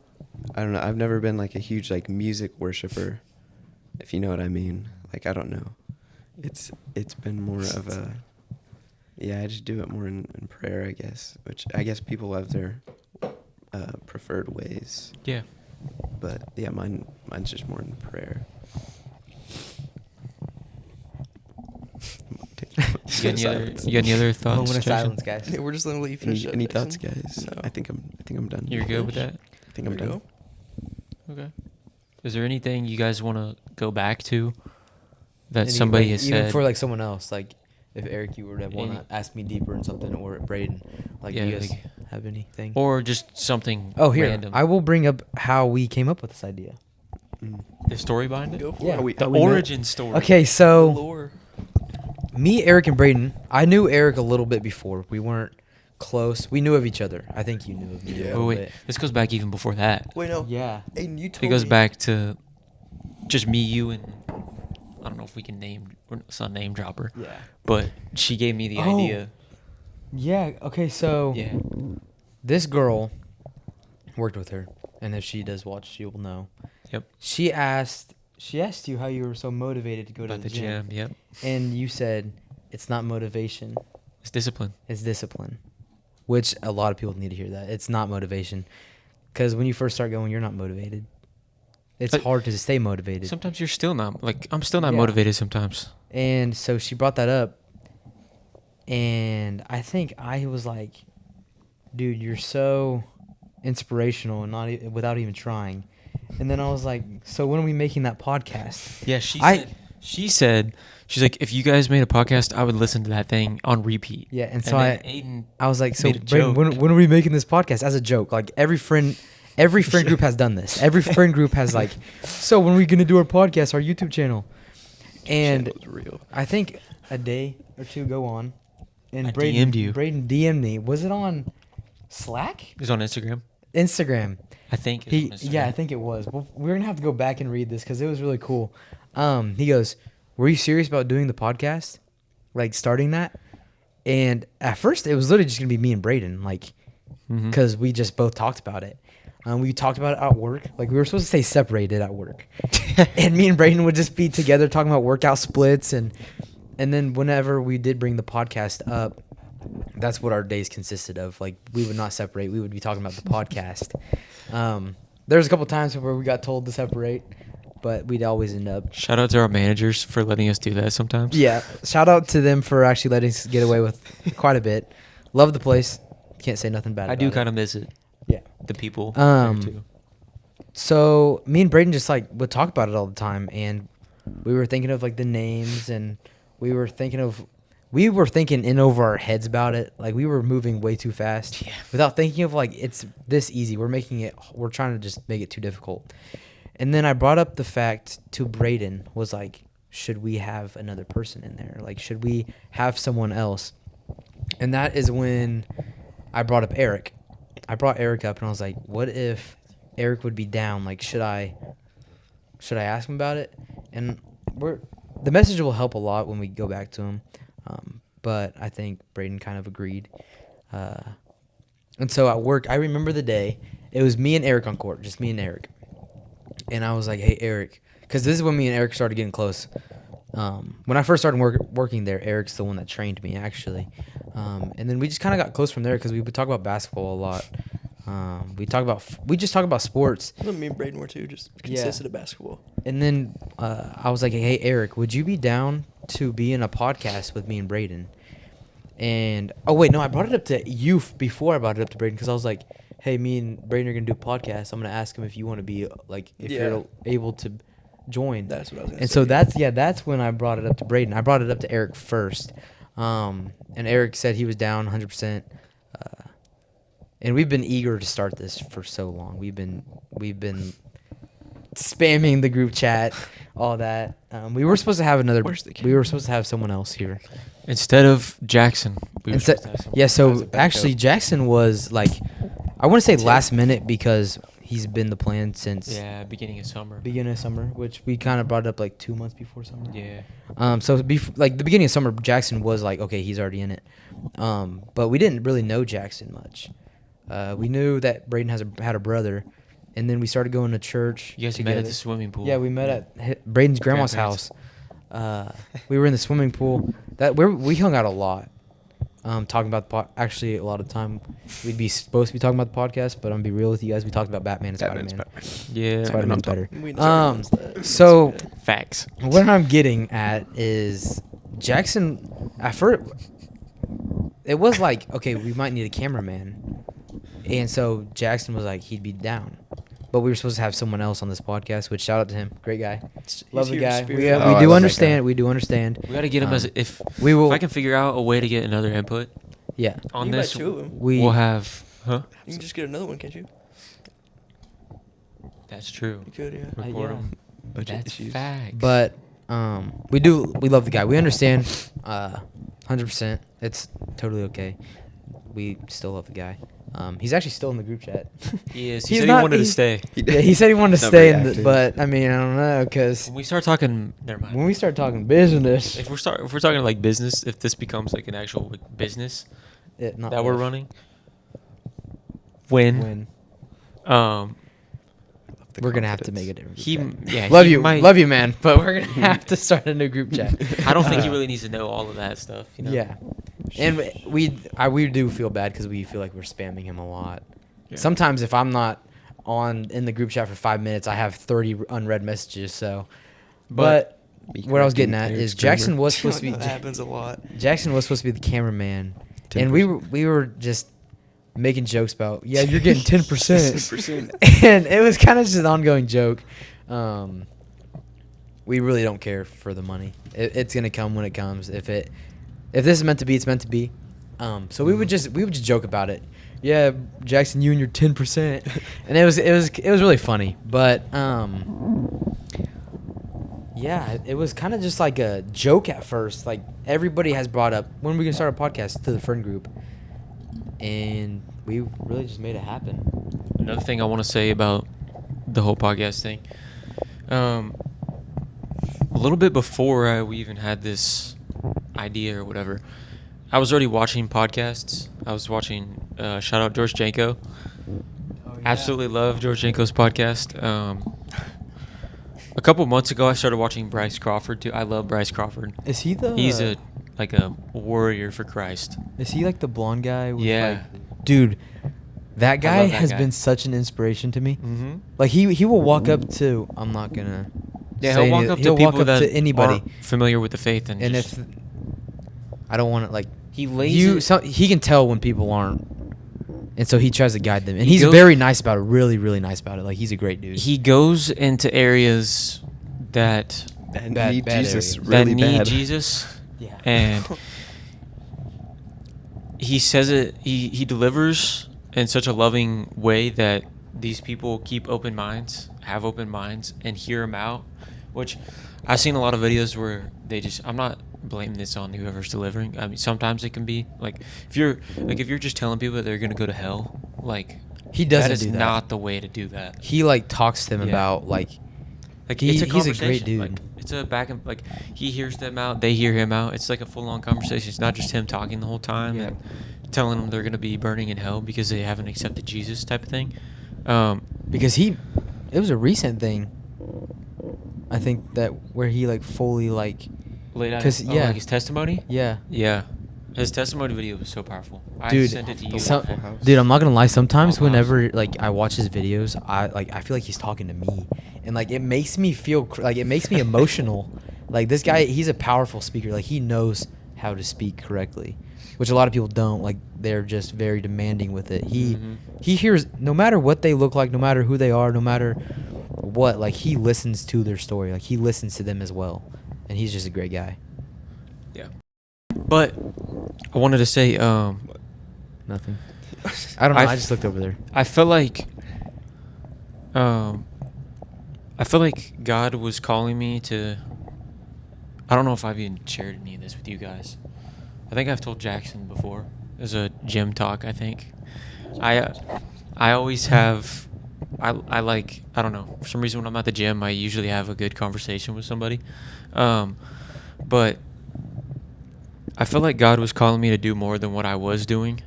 I don't know. I've never been like a huge like music worshiper, if you know what I mean. Like I don't know. It's been more of a yeah, I just do it more in prayer, I guess. Which I guess people have their preferred ways. Yeah. But yeah, mine's just more in prayer. You got any other thoughts? moment of Jason? silence, guys. Yeah, we're just gonna let you finish Any, up, any Jason. thoughts, guys? No. I think I'm done. You're good with Finished? that? I think I'm There we done. go. Okay. Is there anything you guys want to go back to that Any, somebody like, has even said? for like someone else, like if Eric, you were to want Any- to ask me deeper in something, or Braden, like do Yeah, you guys like- have anything? or just something Oh, here random? I will bring up how we came up with this idea. Mm. the story behind it? Go for Yeah. it. The How we met? origin story. Okay, The so lore. me, Eric, and Braden. I knew Eric a little bit before. We weren't close. We knew of each other. I think you knew of me. Yeah. a Oh, little wait. bit. This goes back even before that. Wait, no. Yeah. Aiden, you told It goes me. back to just me, you, and I don't know if we can name. It's not a name dropper, Yeah. but she gave me the Oh. idea. Yeah. Okay. So Yeah. this girl worked with her, and if she does watch, she will know. Yep. She asked you how you were so motivated to go About to the gym. Yep. and you said it's not motivation, It's discipline. it's discipline, which a lot of people need to hear that. It's not motivation, because when you first start going, you're not motivated. It's But hard to stay motivated. Sometimes you're still not I'm still not Yeah. motivated sometimes. And so she brought that up, and I think I was like, dude, you're so inspirational and not without even trying. And then I was like, so when are we making that podcast? Yeah, she said she's like, if you guys made a podcast, I would listen to that thing on repeat. Yeah, and so then Aiden, I was like, so made a Brayden, when joke. are we making this podcast? As a joke, like every friend group has done this. Every friend group has like, so when are we gonna do our podcast, our YouTube channel? And Channel was real. I think a day or two go on, and I Braden DM'd you. Braden DM'd me. Was it on Slack? it was on Instagram. Instagram. I think. It's He on Instagram. yeah, I think it was. Well, we're gonna have to go back and read this because it was really cool. He goes, "Were you serious about doing the podcast, like starting that?" And at first, it was literally just gonna be me and Braden, like, Mhm. because we just both talked about it. We talked about it at work. Like we were supposed to stay separated at work, and me and Braden would just be together talking about workout splits, and then whenever we did bring the podcast up, that's what our days consisted of. Like we would not separate. We would be talking about the podcast. There was a couple times where we got told to separate, but we'd always end up. Shout out to our managers for letting us do that sometimes. Yeah, shout out to them for actually letting us get away with quite a bit. Love the place. Can't say nothing bad. I do kind of miss it. Yeah. The people. Um, there too. So me and Braden just like would talk about it all the time, and we were thinking of like the names, and we were thinking in over our heads about it. Like we were moving way too fast without thinking of like it's this easy. We're trying to just make it too difficult. And then I brought up the fact to Braden was like, should we have another person in there? Like, should we have someone else? And that is when I brought up Eric. I brought Eric up and I was like, what if Eric would be down? Like, should I ask him about it? And the message will help a lot when we go back to him. But I think Braden kind of agreed. And so at work, I remember the day. It was me and Eric on court, just me and Eric. And I was like, hey, Eric, because this is when me and Eric started getting close. When I first started working there, Eric's the one that trained me, actually. And then we just kind of got close from there because we would talk about basketball a lot. We just talk about sports. That's what me and Braden were too, just consisted of basketball. And then I was like, hey, Eric, would you be down to be in a podcast with me and Braden? And, oh, wait, no, I brought it up to you before I brought it up to Braden because I was like, hey, me and Braden are going to do a podcast. I'm going to ask him if you want to be, like, if you're able to join. That's what I was going to And say. so that's when I brought it up to Braden. I brought it up to Eric first. And Eric said he was down 100%. And we've been eager to start this for so long. We've been spamming the group chat, all that. We were supposed to have we were supposed to have someone else here. Instead of Jackson. We were Instead, supposed to have someone. yeah, As so a backup. actually Jackson was like, I want to say last minute because he's been the plan since Yeah, beginning of summer. beginning of summer, which we kind of brought up like 2 months before summer. Yeah. So like the beginning of summer, Jackson was like, okay, he's already in it. But we didn't really know Jackson much. We knew that Braden had a brother, and then we started going to church. You guys together. met at the swimming pool. Yeah, we met at Braden's grandma's house. Grandparents. We were in the swimming pool. We hung out a lot, talking about actually a lot of time. We'd be supposed to be talking about the podcast, but I'm gonna be real with you guys. We talked about Batman and Batman, Spider-Man. Yeah. Spider-Man's better. We started against that. So Facts. what I'm getting at is Jackson. At first, it was like, okay, we might need a cameraman, and so Jackson was like, he'd be down. But we were supposed to have someone else on this podcast, which shout out to him. Great guy. Love the here to guy. spirit We, it. Oh, I we love do that understand. guy. We do understand. We got to get him Um, if we will. if I can figure out a way to get another input Yeah. on You can this. buy 2 of them. We'll have. Huh? You can just get another one, can't you? That's true. You could, yeah. Record yeah. 'em. Budget That's issues. facts. But we love the guy. We understand 100%. It's totally okay. We still love the guy. He's actually still in the group chat. he is. he's He said he not- wanted to he- stay. Yeah, he said he wanted to Not stay very in active. but I mean, I don't know cuz When we start talking, never mind. when we start talking business, if we're talking like business, if this becomes like an actual like, business not that we're if, running, when when um The we're going to have to confidence. make a different he group chat. yeah love he you, might, love you, man, but we're going to have to start a new group chat. I don't think he Uh, really needs to know all of that stuff. You know? Yeah. And we do feel bad because we feel like we're spamming him a lot. Yeah. Sometimes if I'm not in the group chat for 5 minutes, I have 30 unread messages. So, but Me what I was correcting getting at Eric's is Jackson grammar. was supposed to be that happens a lot. Jackson was supposed to be the cameraman, and we were just making jokes about you're getting 10%, 10%. and it was kind of just an ongoing joke. We really don't care for the money. It's gonna come when it comes. If this is meant to be, it's meant to be. So we would just joke about it. Yeah, Jackson, you and your 10%, and it was really funny. But yeah, it was kind of just like a joke at first. Like everybody has brought up when are we gonna start a podcast to the friend group, and we really just made it happen. another thing I want to say about the whole podcast thing. A little bit before we even had this idea or whatever, I was already watching podcasts. I was watching shout out George Janko. Absolutely love George Janko's podcast. A couple months ago, I started watching Bryce Crawford too. I love Bryce Crawford. Is he the? He's a warrior for Christ. Is he like the blonde guy? With Yeah. Like, dude, that guy love that has guy. been such an inspiration to me. Mm-hmm. Like he will walk up to. I'm not gonna. Yeah, say he'll walk any- up to he'll people walk up that to anybody, aren't familiar with the faith, and and just, if I don't want to like he lays you, it- he can tell when people aren't, and so he tries to guide them. And He he's goes- very nice about it. Really, really nice about it. Like he's a great dude. he goes into areas that That Bad- need bad Jesus areas. really that need bad. Jesus, Yeah. and he says it. He delivers in such a loving way that these people keep open minds, have open minds, and hear him out. Which I've seen a lot of videos where they just. I'm not blaming this on whoever's delivering. I mean, sometimes it can be like if you're just telling people that they're gonna go to hell, like He doesn't that is do that. not the way to do that. He like talks to them Yeah. about like Like He- it's a he's a conversation. great dude. Like, it's a back and like he hears them out, they hear him out. It's like a full-on conversation. It's not just him talking the whole time Yeah. and telling them they're gonna be burning in hell because they haven't accepted Jesus type of thing. because it was a recent thing. I think that where he like fully like Laid out 'Cause, yeah. like his testimony. yeah. Yeah, his testimony video was so powerful. I Dude, sent it to you. some- Waffle House. dude, I'm not gonna lie. Sometimes Waffle House. whenever like I watch his videos, I feel like he's talking to me, and like it makes me feel like it makes me emotional. Like this guy, he's a powerful speaker. Like he knows how to speak correctly, which a lot of people don't. Like they're just very demanding with it. Mhm. He hears no matter what they look like, no matter who they are, no matter what. Like he listens to their story. Like he listens to them as well, and he's just a great guy. Yeah, but I wanted to say, Nothing. I don't know. I I've- just looked over there. I feel like God was calling me to. I don't know if I've even shared any of this with you guys. I think I've told Jackson before. There's a gym talk. I think I always have. I like. I don't know. For some reason, when I'm at the gym, I usually have a good conversation with somebody. But I feel like God was calling me to do more than what I was doing.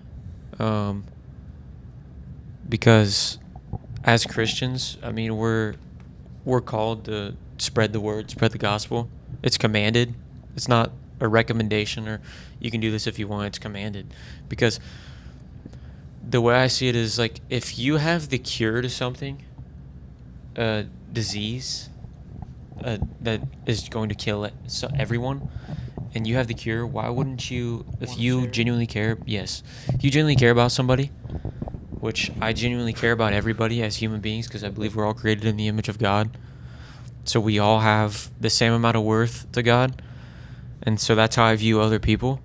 Because as Christians, I mean, we're called to spread the word, spread the gospel. It's commanded. It's not a recommendation or you can do this if you want. It's commanded. Because the way I see it is like if you have the cure to something, a disease that is going to kill everyone, and you have the cure, why wouldn't you, if you genuinely care, yes, if you genuinely care about somebody, which I genuinely care about everybody as human beings because I believe we're all created in the image of God. So we all have the same amount of worth to God. And so that's how I view other people.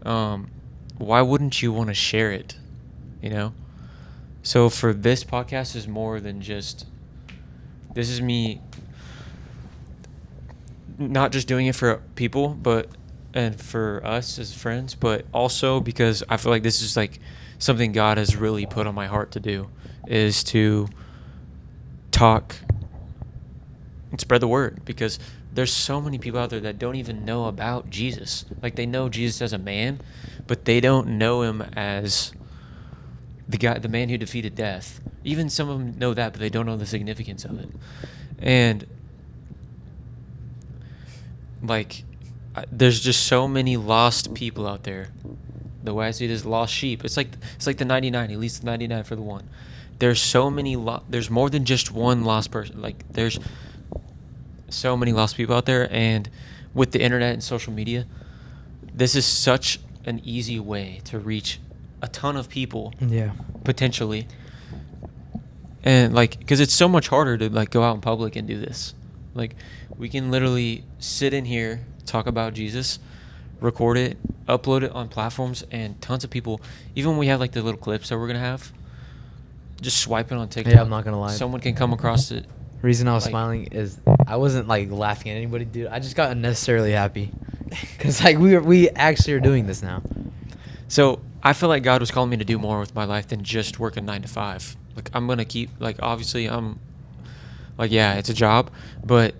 Why wouldn't you want to share it? You know? So for this podcast is more than just, this is me not just doing it for people, and for us as friends, but also because I feel like this is like something God has really put on my heart to do, is to talk and spread the word, because there's so many people out there that don't even know about Jesus. Like they know Jesus as a man, but they don't know him as the man who defeated death. Even some of them know that, but they don't know the significance of it. And like there's just so many lost people out there. The way I see it is lost sheep. It's like the 99. He leaves the 99 for the one. There's so many. There's more than just one lost person. Like there's so many lost people out there, and with the internet and social media, this is such an easy way to reach a ton of people. Yeah. Potentially. And like, because it's so much harder to like go out in public and do this. Like, we can literally sit in here, talk about Jesus, record it, upload it on platforms, and tons of people, even when we have like the little clips that we're gonna have, just swipe it on TikTok. Yeah, I'm not gonna lie. Someone can come across it. Reason I was Like- smiling is I wasn't like laughing at anybody, dude. I just got unnecessarily happy because like we actually are doing this now. So I feel like God was calling me to do more with my life than just work a 9 to 5. Like I'm gonna keep like obviously I'm like yeah, it's a job, but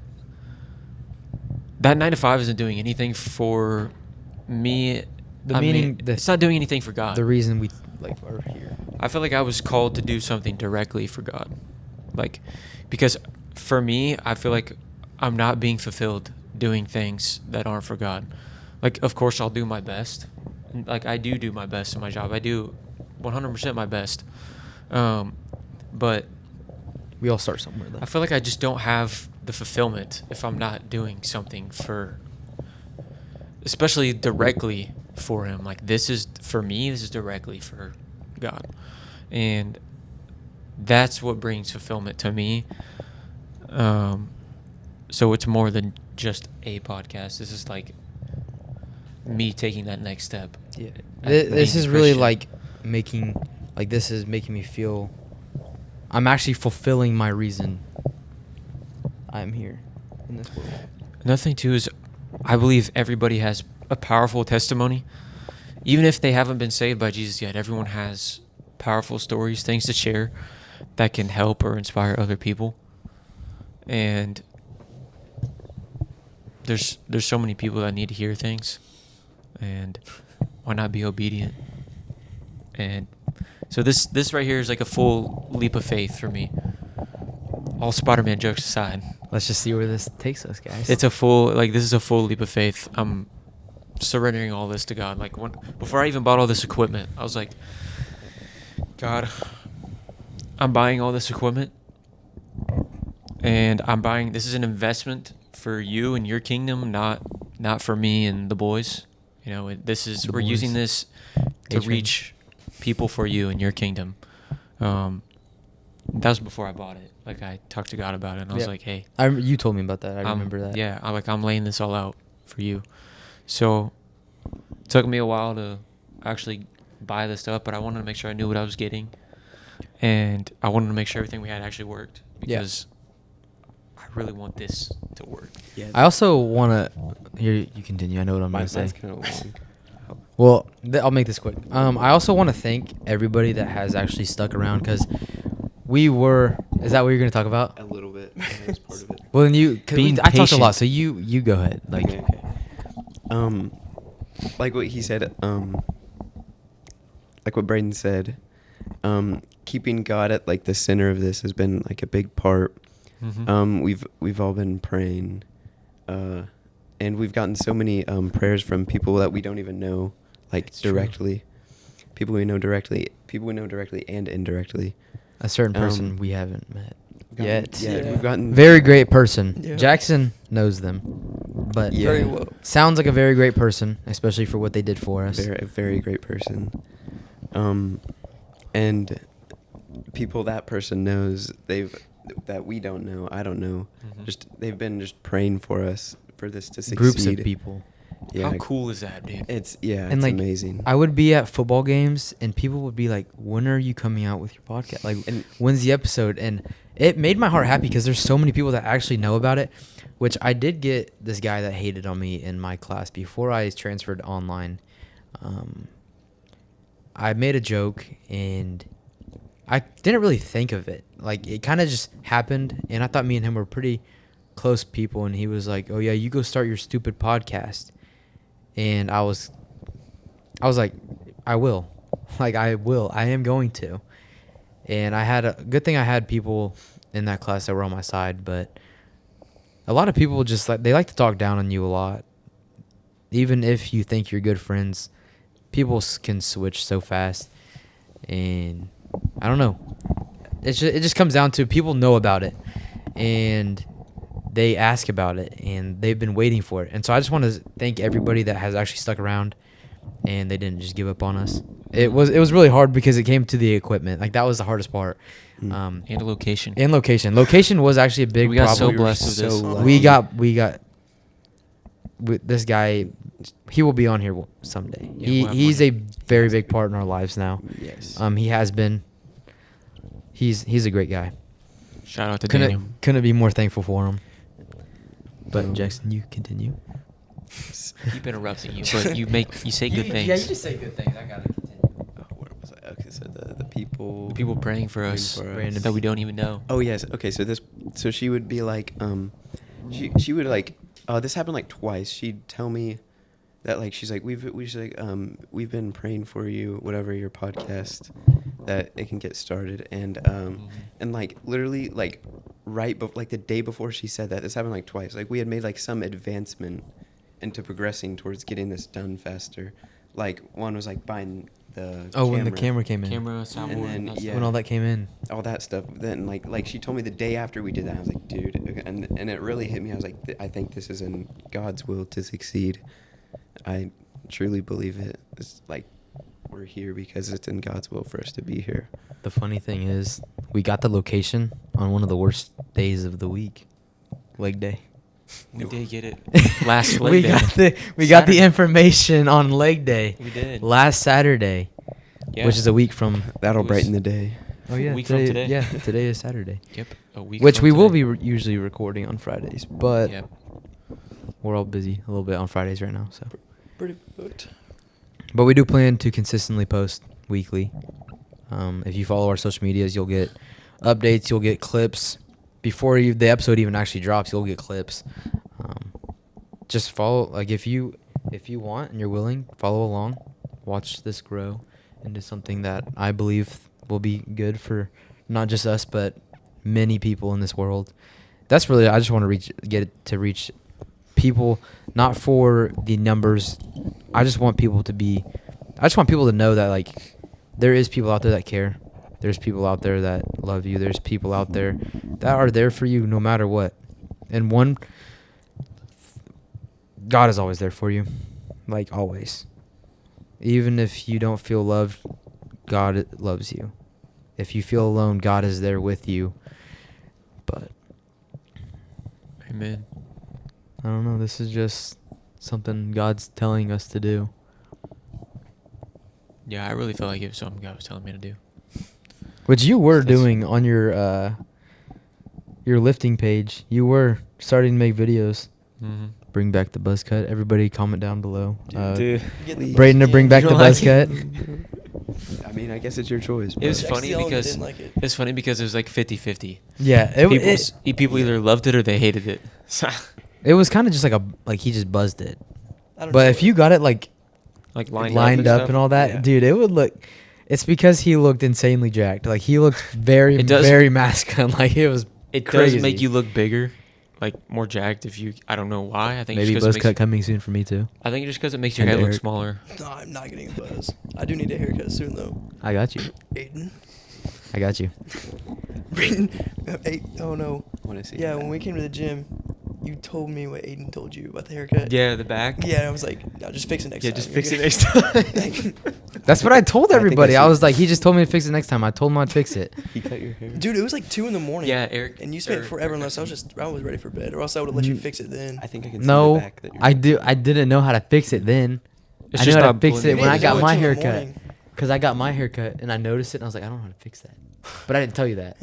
that 9 to 5 isn't doing anything for me. The meaning, it's not doing anything for God. The reason we like are here. I feel like I was called to do something directly for God. Like, because for me, I feel like I'm not being fulfilled doing things that aren't for God. Like, of course, I'll do my best. Like, I do my best in my job. I do 100% my best. But We all start somewhere though. I feel like I just don't have the fulfillment if I'm not doing something for, especially directly for Him. Like, this is, for me, this is directly for God. And that's what brings fulfillment to me. So it's more than just a podcast. This is like me taking that next step. Yeah. at This being is a really Christian. this is making me feel I'm actually fulfilling my reason I'm here in this world. Another thing too is I believe everybody has a powerful testimony. Even if they haven't been saved by Jesus yet, everyone has powerful stories, things to share that can help or inspire other people. And there's so many people that need to hear things, and why not be obedient? And so this right here is like a full leap of faith for me. All Spider-Man jokes aside, Let's just see where this takes us, guys. it's a full this is a full leap of faith. I'm surrendering all this to God. Like before I even bought all this equipment, I was like, God, I'm buying all this equipment, and this is an investment for you and your kingdom, not for me and the boys. You know, we're using this to A-train. reach people for you and your kingdom. That was before I bought it. Like, I talked to God about it, and I was Yeah. like, hey, You told me about that. I remember that. yeah, I'm laying this all out for you. So it took me a while to actually buy this stuff, but I wanted to make sure I knew what I was getting, and I wanted to make sure everything we had actually worked, Yeah. because I really want this to work. Yeah. I also want to. Here, you continue. I know what I'm going to say. Mine's kind of long. Well, I'll make this quick. I also want to thank everybody that has actually stuck around because we were. Is that what you're going to talk about? A little bit. That was part of it. Well, then Being I talked a lot, patient. so you go ahead. Like, Okay. Like what he said, like what Braden said, keeping God at like the center of this has been like a big part. Mhm. We've all been praying, and we've gotten so many prayers from people that we don't even know, like That's true. directly. People we know directly and indirectly. a certain person Um, we haven't met We've gotten- yet. Yeah, Yeah. we've gotten Very great person. Yeah. Jackson knows them, but Yeah. Very well. sounds like a very great person, especially for what they did for us. a very great person. And people that person knows that we don't know, I don't know. Mhm. They've been just praying for us for this to succeed. Groups of people. Yeah. How cool is that, dude? It's And it's like, amazing. I would be at football games and people would be like, "When are you coming out with your podcast? Like, And- when's the episode?" And it made my heart happy because there's so many people that actually know about it. Which I did get this guy that hated on me in my class before I transferred online. I made a joke and I didn't really think of it. Like, it kind of just happened, and I thought me and him were pretty close people. And he was like, "Oh yeah, you go start your stupid podcast." And I was like, I will. Like, I will. I am going to. And I had a good thing I had people in that class that were on my side, but a lot of people just they like to talk down on you a lot. Even if you think you're good friends, people can switch so fast. And I don't know. It just comes down to people know about it. And they ask about it, and they've been waiting for it. And so I just want to thank everybody that has actually stuck around, and they didn't just give up on us. It was really hard because it came to the equipment. Like, that was the hardest part. Mm. And location. And location. Location was actually a big We got so problem. blessed with this. so We lucky. got this guy. He will be on here someday. Yeah, we'll have He's one. a very big part in our lives now. Yes. He has been. He's a great guy. Shout out to Daniel. Couldn't be more thankful for him. But Um, Jackson, you continue. Keep interrupting you, but you say good things. say good things. I gotta continue. Oh, where was I? Okay. so the people. The people praying for us Random that we don't even know. Oh yes. Okay. So she would be like, she would like, this happened like twice. She'd tell me that like she's like we've been praying for you, whatever your podcast, that it can get started, and like literally like like the day before she said that, this happened like twice. Like we had made like some advancement into progressing towards getting this done faster. Like one was like buying the when the camera came in. Camera, soundboard, And then, and that yeah. When all that came in. all that stuff. Then like she told me the day after we did that, I was like, dude, and it really hit me. I was like, I think this is in God's will to succeed. I truly believe it. It's like we're here because it's in God's will for us to be here. The funny thing is, we got the location on one of the worst days of the week, leg day. We did get it last leg we day. got the Saturday. information on leg day We did. last Saturday, Yeah. which is a week from. That'll It was- brighten the day. Oh yeah, week from today. Yeah, today is Saturday. Yep. A week. Which from we will today. be usually recording on Fridays, but Yep. we're all busy a little bit on Fridays right now. So, Pretty booked. but we do plan to consistently post weekly. If you follow our social medias, you'll get updates. You'll get clips before the episode even actually drops. You'll get clips. Just follow. Like if you want and you're willing, follow along. Watch this grow into something that I believe will be good for not just us, but many people in this world. That's really, I just want to reach people, not for the numbers. I just want people to know that like there is people out there that care. There's people out there that love you. There's people out there that are there for you no matter what. And God is always there for you. Like always. Even if you don't feel loved, God loves you. If you feel alone, God is there with you. But Amen. I don't know. This is just something God's telling us to do. Yeah, I really felt like it was something God was telling me to do. Which you were That's- doing on your lifting page. You were starting to make videos. Mm-hmm. Bring back the buzz cut. Everybody comment down below. Dude. Get the Braden to buzz bring in. back You the don't like buzz cut. I mean, I guess it's your choice. It was but- funny Actually, all of them because didn't like it. it's funny because it was like 50-50. Yeah, People either loved it or they hated it. it was kind of just like he just buzzed it. I don't But know. if you got it like like lined up stuff. and all that, Yeah. dude, it would look. It's because he looked insanely jacked. Like he looked very, It does- very masculine. Like it was. It crazy. does make you look bigger, like more jacked. If you, I don't know why. I think Maybe just 'cause buzz it cut makes, coming soon for me too. I think just because it makes your And head look Eric. smaller. No, I'm not getting a buzz. I do need a haircut soon though. I got you. Aiden. I got you. Braden. Oh no. I want to see. Yeah, that. when we came to the gym, you told me what Aiden told you about the haircut. Yeah, the back. Yeah, I was like, no, just fix it next Yeah, time. just You're fix it good." next time. That's what I told I think I everybody. I see- was like, he just told me to fix it next time. I told him I'd fix it. He cut your hair. Dude, it was like 2 in the morning. Yeah, Eric. And you spent forever unless I was ready for bed, or else I would have let you fix it then. I think I can see No, the back that you're I didn't know how to fix it then. It's I just knew how to not fix it blending. when I You got didn't my do it till the haircut. morning. Because I got my haircut and I noticed it and I was like, I don't know how to fix that. But I didn't tell you that.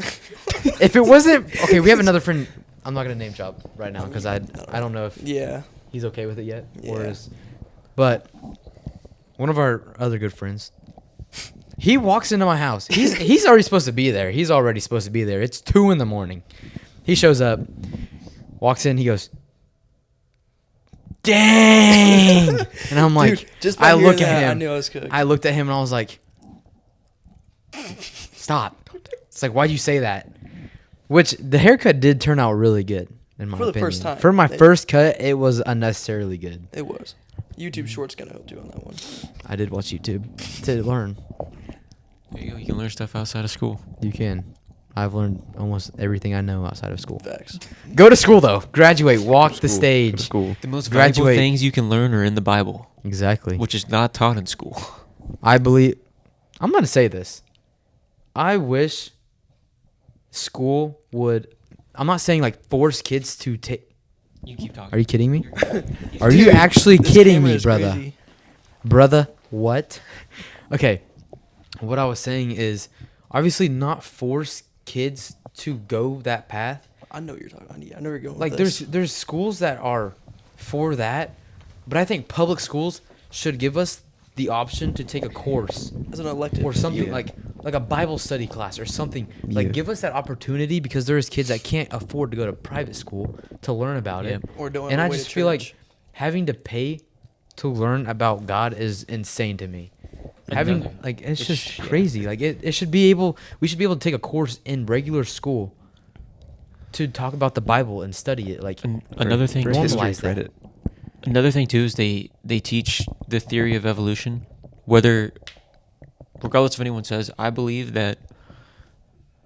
If it wasn't okay, we have another friend. I'm not gonna name drop right now because I don't know if Yeah. he's okay with it yet or Yeah. is. But one of our other good friends, he walks into my house. He's already supposed to be there. He's already supposed to be there. It's 2 in the morning. He shows up, walks in. He goes, "Dang!" And I'm like, Dude, just by I look hearing at that, him. I knew I was cooked. I looked at him and I was like, "Stop!" It's like, why'd you say that? Which the haircut did turn out really good in my For the opinion. first time. For my It- first cut, it was unnecessarily good. It was. YouTube Shorts kind of helped you on that one. I did watch YouTube to learn. There you go. You can learn stuff outside of school. You can. I've learned almost everything I know outside of school. Facts. Go to school though. Graduate. Walk the School. stage. School. The most valuable Graduate. things you can learn are in the Bible, Exactly. which is not taught in school. I believe. I'm gonna say this. I wish school would. I'm not saying like force kids to take. You keep talking. Are you kidding me? Are you Dude, actually this kidding camera me, is brother? crazy. Brother, what? Okay. What I was saying is obviously not force kids to go that path. I know what you're talking about. I know where you're going Like with there's schools that are for that, but I think public schools should give us the option to take a course As an elective. or something Yeah. like a Bible study class or something. Like Yeah. give us that opportunity because there's kids that can't afford to go to private school to learn about it. Or don't And have I a way just to feel like church. having to pay to learn about God is insane to me. Having Another- like it's it's- just yeah. crazy. Like it should be able we should be able to take a course in regular school to talk about the Bible and study it. Like Another thing, for history normalize that. credit. another thing too is they teach the theory of evolution. Whether, regardless of anyone says, I believe that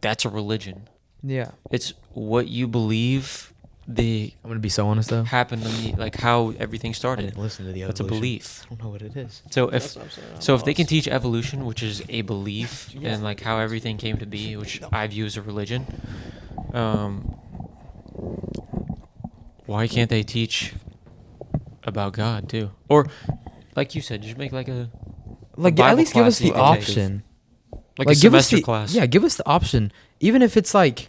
that's a religion. yeah. It's what you believe the I'm gonna be so honest though. happened in the, like how everything I started. didn't listen to the That's a evolution. belief. I don't know what it is. So That's if what I'm saying. I'm so if they can lost. teach evolution, which is a belief, and like how everything came to be, which I view as a religion, why can't they teach about God too? Or like you said, just make like a Like Bible at least give us class the you can take. option. like a give us semester the, class. Yeah, give us the option. Even if it's like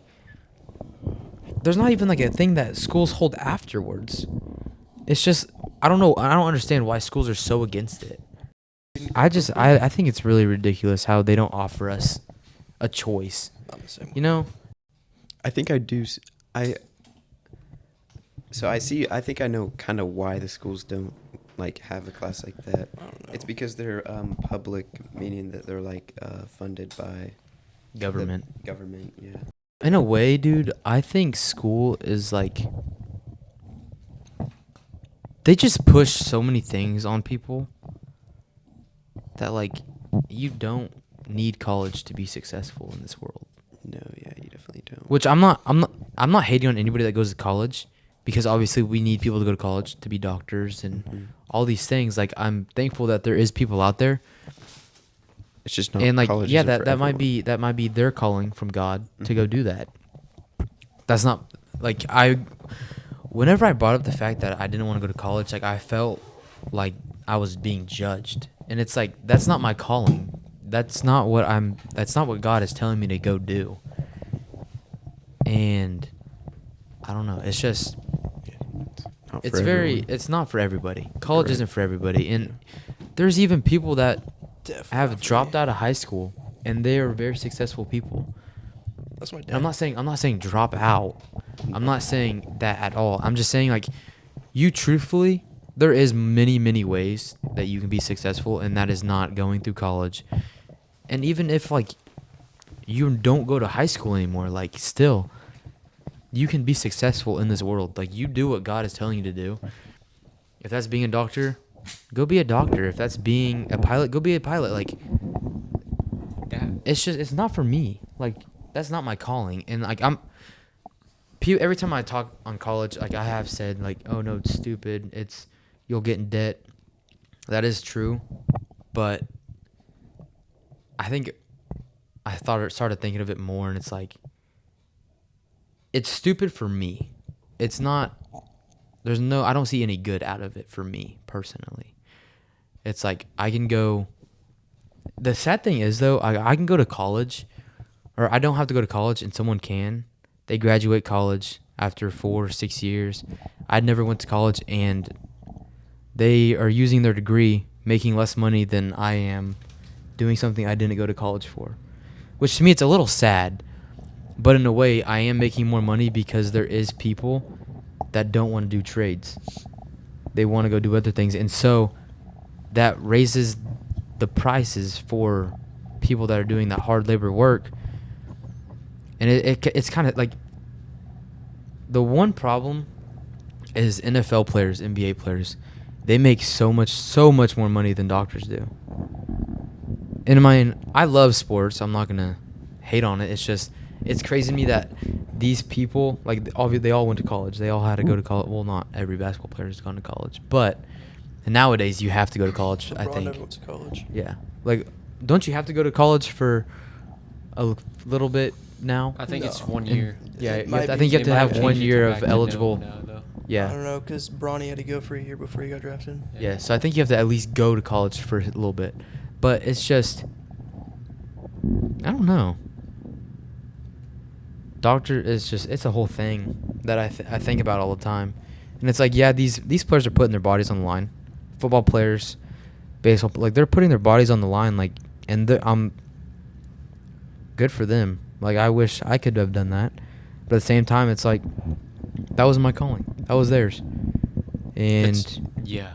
there's not even like a thing that schools hold afterwards. It's just I don't know. I don't understand why schools are so against it. I think it's really ridiculous how they don't offer us a choice. I'm the same. You know? I think I do. So I see. I think I know kind of why the schools don't like have a class like that. I don't know. It's because they're public, meaning that they're like funded by the Government. government, yeah. In a way, dude, I think school is like they just push so many things on people that like you don't need college to be successful in this world. No, yeah, you definitely don't. Which I'm not hating on anybody that goes to college because obviously we need people to go to college to be doctors and Mhm. all these things. Like I'm thankful that there is people out there It's just not. and like college yeah isn't for that might everyone. be their calling from God to go Mhm. do that. That's not like whenever I brought up the fact that I didn't want to go to college, like I felt like I was being judged. And it's like that's not my calling. That's not what God is telling me to go do. And I don't know. It's just Not it's for everyone. it's not for everybody. College Correct. isn't for everybody. And there's even people that Definitely have not for dropped me. out of high school and they are very successful people. That's my dad. And I'm not saying drop out. I'm not saying that at all. I'm just saying like you truthfully there is many ways that you can be successful and that is not going through college. And even if like you don't go to high school anymore, like still you can be successful in this world. Like you do what God is telling you to do. If that's being a doctor, go be a doctor. If that's being a pilot, go be a pilot. Like it's not for me. Like that's not my calling. And like every time I talk on college, like I have said like, oh no, it's stupid. You'll get in debt. That is true. But I think I started thinking of it more and it's like it's stupid for me. It's not I don't see any good out of it for me personally. It's like I can go the sad thing is though, I can go to college or I don't have to go to college and someone can. They graduate college after 4 or 6 years. I never went to college and they are using their degree making less money than I am doing something I didn't go to college for. Which to me it's a little sad. But in a way I am making more money because there is people that don't want to do trades. They want to go do other things. And so that raises the prices for people that are doing that hard labor work. And it's kind of like the one problem is NFL players, NBA players, they make so much more money than doctors do. And I love sports. I'm not going to hate on it. It's just it's crazy to me that these people like they all went to college. They all had to go to college. Well, not every basketball player has gone to college, but nowadays you have to go to college, I LeBron think. never went to college. Yeah. Like, don't you have to go to college for a little bit now? I think it's No. 1 And- year. yeah, It you might have to, I be- think you have they to might have have 1 changed year back of to no eligible. now, though. I Yeah. don't know, because Bronny had to go for a year before he got drafted. Yeah. So I think you have to at least go to college for a little bit. But it's just, I don't know. Doctor is just, it's a whole thing that I think about all the time. And it's like, yeah, these players are putting their bodies on the line. Football players, baseball. Like they're putting their bodies on the line. Like, and good for them. Like I wish I could have done that, but at the same time, it's like that was my calling. That was theirs. And Yeah.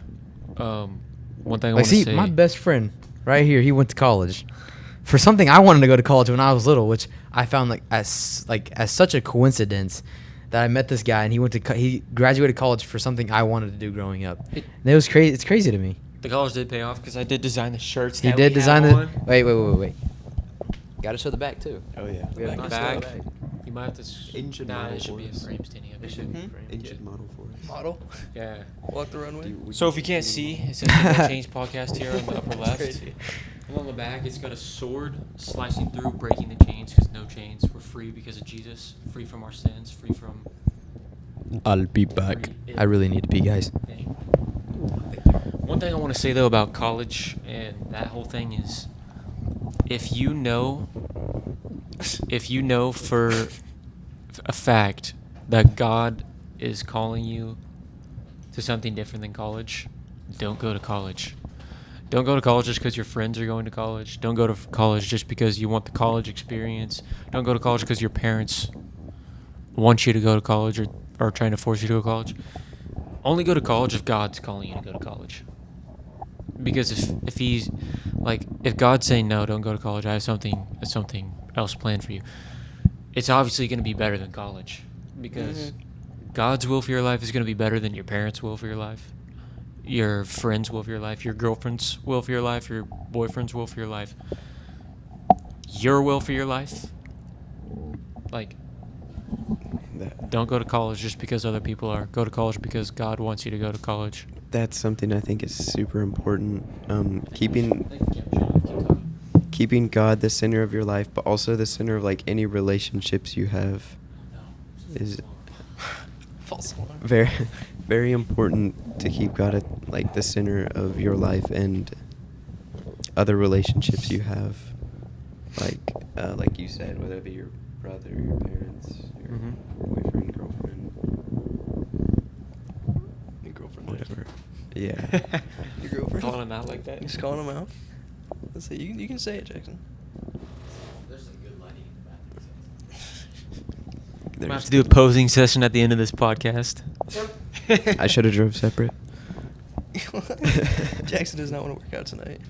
One thing I like, want to see, say. my best friend right here, he went to college for something I wanted to go to college when I was little, which I found as such a coincidence that I met this guy and he graduated college for something I wanted to do growing up. And it was crazy. It's crazy to me. The college did pay off because I did design the shirts. He that did we design have the. on. Wait. Got to show the back too. Oh yeah. We gotta The show back. the You might have to. Engine Nah, model it should be a for us. frame standing up. It should be framed. Engine model for us. Model. Yeah. Walk the runway. So if you can't see, it says the No Change Podcast here on the upper That's left. crazy. And on the back, it's got a sword slicing through, breaking the chains, because no chains. We're free because of Jesus. Free from our sins. Free from. I'll be back. free- I really need to pee, guys. Dang. One thing I want to say though about college and that whole thing is, if you know for a fact that God is calling you to something different than college, don't go to college. Don't go to college just because your friends are going to college. Don't go to college just because you want the college experience. Don't go to college because your parents want you to go to college or are trying to force you to go to college. Only go to college if God's calling you to go to college. Because if he's like, if God's saying no, don't go to college, I have something else planned for you, it's obviously going to be better than college, because God's will for your life is going to be better than your parents' will for your life, your friends' will for your life, your girlfriend's will for your life, your boyfriend's will for your life, your will for your life. Like, don't go to college just because other people are. Go to college because God wants you to go to college. That's something I think is super important. Keeping God the center of your life, but also the center of like any relationships you have, is False alarm. very, very important to keep God at like the center of your life and other relationships you have, like you said, whether it be your brother, your parents, your boyfriend, girlfriend, Your girlfriend. whatever. Yeah. Your girlfriend. Calling him out like that. Just calling him out. Let's see. You can say it, Jackson. There's some good lighting in the bathroom. I'm gonna have to do a posing session at the end of this podcast. I should have drove separate. Jackson does not want to work out tonight.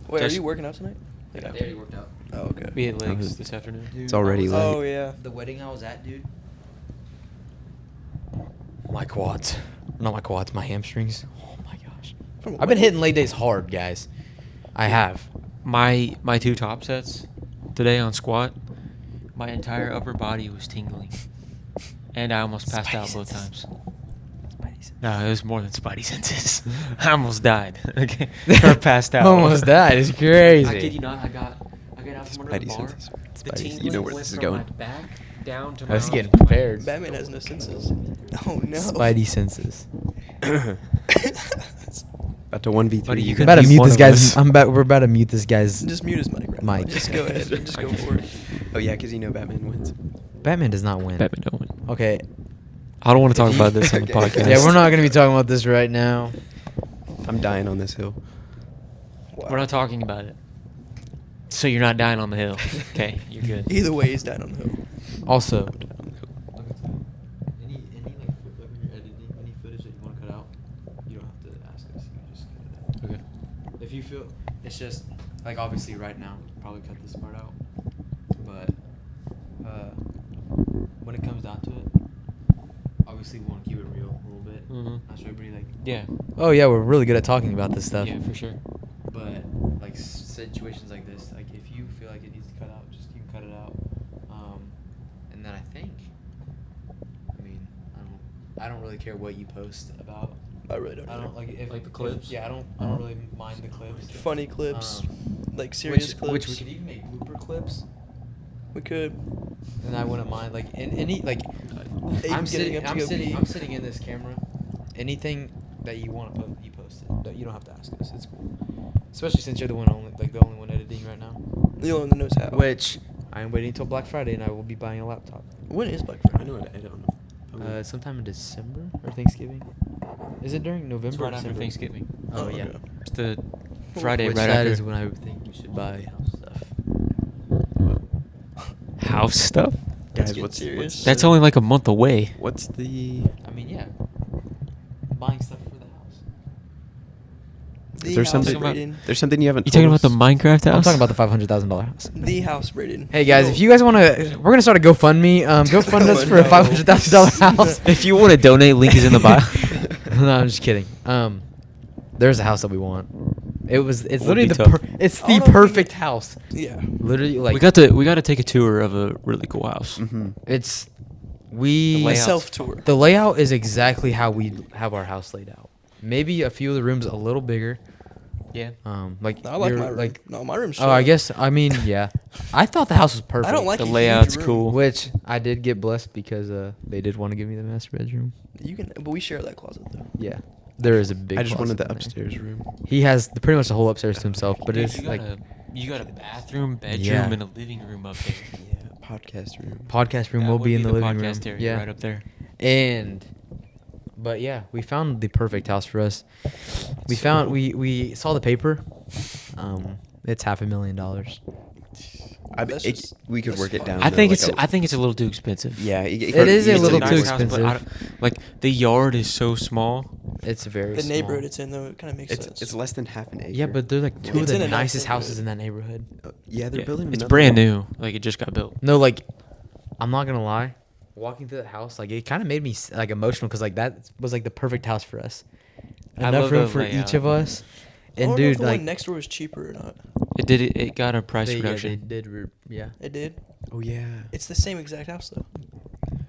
Wait, are Just- you working out tonight? Yeah. They already worked out. Oh, okay. We ate legs this afternoon. It's already late. Oh, yeah. The wedding I was at, dude. My quads. Not my quads, my hamstrings. Oh my gosh. From a I've been wedding? hitting leg days hard, guys. I have. My 2 top sets today on squat, my entire upper body was tingling, and I almost passed out both times. No, it was more than Spidey senses. I almost died. Okay, or passed out. Almost died. It's crazy. I kid you not. I got out from under the Spidey bar. senses. The Spidey, tingling you know where went this is from going. my back down to I my was getting arms. prepared. Batman has no senses. Oh, no. Spidey senses. About to 1v3. Buddy, you I'm could about to be mute one this of guy's. us. We're about to mute this guy's. Just mute his mic right now. Mike. Just go ahead. Just go for it. Oh yeah, because you know Batman wins. Batman does not win. Batman don't win. Okay. I don't want to talk If about you- this on the Okay. podcast. Yeah, we're not gonna be talking about this right now. I'm dying on this hill. Wow. We're not talking about it. So you're not dying on the hill. Okay, you're good. Either way, he's down on the hill. Also, I'm dying on the hill. any like when you're editing any footage that you want to cut out, you don't have to ask us. You can just cut it out. Okay. If you feel it's just like obviously right now, probably cut this part out. But when it comes down to it, obviously we want to keep it real a little bit. Mhm. Not sure everybody like. Yeah. Oh yeah, we're really good at talking about this stuff. Yeah, for sure. But like situations like this, like if you feel like it needs to cut out, just you can cut it out. And then I mean, I don't really care what you post about. I really don't. I don't either. like if Like the clips? Yeah, I don't really mind the clips. Funny clips, Um, like serious clips. Which we could even make blooper clips. We could. And I wouldn't mind like any like Aiden I'm getting sitting up to go pee. I'm sitting in this camera. Anything that you want to post, you post it. You don't have to ask us. It's cool. Especially since you're the only one editing right now. The only one that knows how. Which I am waiting until Black Friday, and I will be buying a laptop. When is Black I Friday? know what I don't know. Sometime in December or Thanksgiving. Is it during November? It's or right after December? Thanksgiving. Oh, Oh, yeah. okay. It's the Friday Which right that after is when I think you should buy house stuff. house stuff. Let's Guys, get what's serious. That's only like a month away. what's the I mean, yeah, buying stuff for the house. The there's house, something Braden. there's something you haven't You talking told about the us? Minecraft house? I'm talking about the $500,000 house. The house, Braden. Hey guys, Yo, if you guys want to, we're gonna start a GoFundMe. Go fund us for a No. $500,000 house. If you want to donate, link is in the bio. No, I'm just kidding. There's a house that we want. It's Would literally be the tough. it's I the don't know if we perfect can- house. Yeah. Literally, like we got to take a tour of a really cool house. Mm-hmm. it's The we A layout. self tour. the layout is exactly how we have our house laid out. Maybe a few of the rooms a little bigger. Yeah. Like I like your- my room. like. No, my room's. Oh, I short. guess I mean yeah. I thought the house was perfect. I don't like The a huge layout's room. cool. Which I did get blessed because they did want to give me the master bedroom. You can, but we share that closet though. Yeah, there is a big. I just wanted the closet in there. upstairs room. He has pretty much the whole upstairs to himself, but Dude, it's like you got a bathroom, bedroom, Yeah. and a living room up there. Yeah, podcast room. podcast room That will would be in the living podcast room. area Yeah, right up there. But yeah, we found the perfect house for us. We saw the paper. It's $500,000. That's just- We could that's work it fine. down. I to think like I think it's a little too expensive. Yeah, It is a It's little nice too house, but I expensive. don't- like the yard is so small. It's very The small. neighborhood it's in though, it kind of makes It's sense. it's less than half an acre. Yeah, but they're like two of It's the in a nice nicest houses in neighborhood. that neighborhood. Yeah, they're Yeah. building. It's another brand one. new. Like it just got built. No, like I'm not gonna lie. Walking through the house, like it kind of made me like emotional because like that was like the perfect house for us. I Enough love room the for layout. each of us. I And don't know if dude, the like one next door is cheaper or not. It got a price they, yeah, reduction. they did. Yeah. It did. Oh yeah. It's the same exact house though.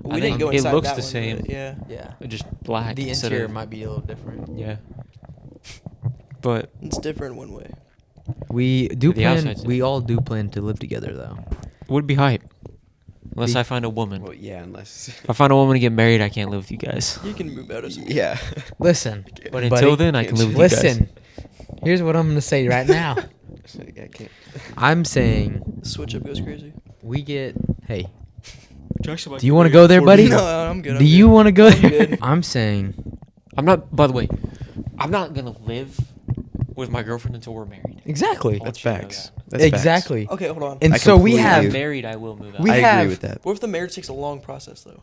We I didn't think go it inside looks that the one, same. but yeah. Yeah. Just black. The instead interior of- might be a little different. Yeah. But It's different one way. We do The plan. outside's We different. all do plan to live together though. it would be hype. Unless Be- I find a woman. Well, yeah, unless. If I find a woman to get married, I can't live with you guys. You can move out as Yeah. Listen, But buddy, until then, I can live with you guys. listen. Here's what I'm gonna say right now. I can't. I'm saying the switch up goes crazy. we get. Hey, Do do you want to go there, buddy? No, I'm good. Do you want to go I'm there? good. I'm saying I'm not. By the way, I'm not gonna live with my girlfriend until we're married. exactly. I That's want you to know facts. that. That's facts. Exactly. Okay, hold on. And I so we completely If have. I'm agree. married, I will move out. We I have- agree with that. What if the marriage takes a long process though?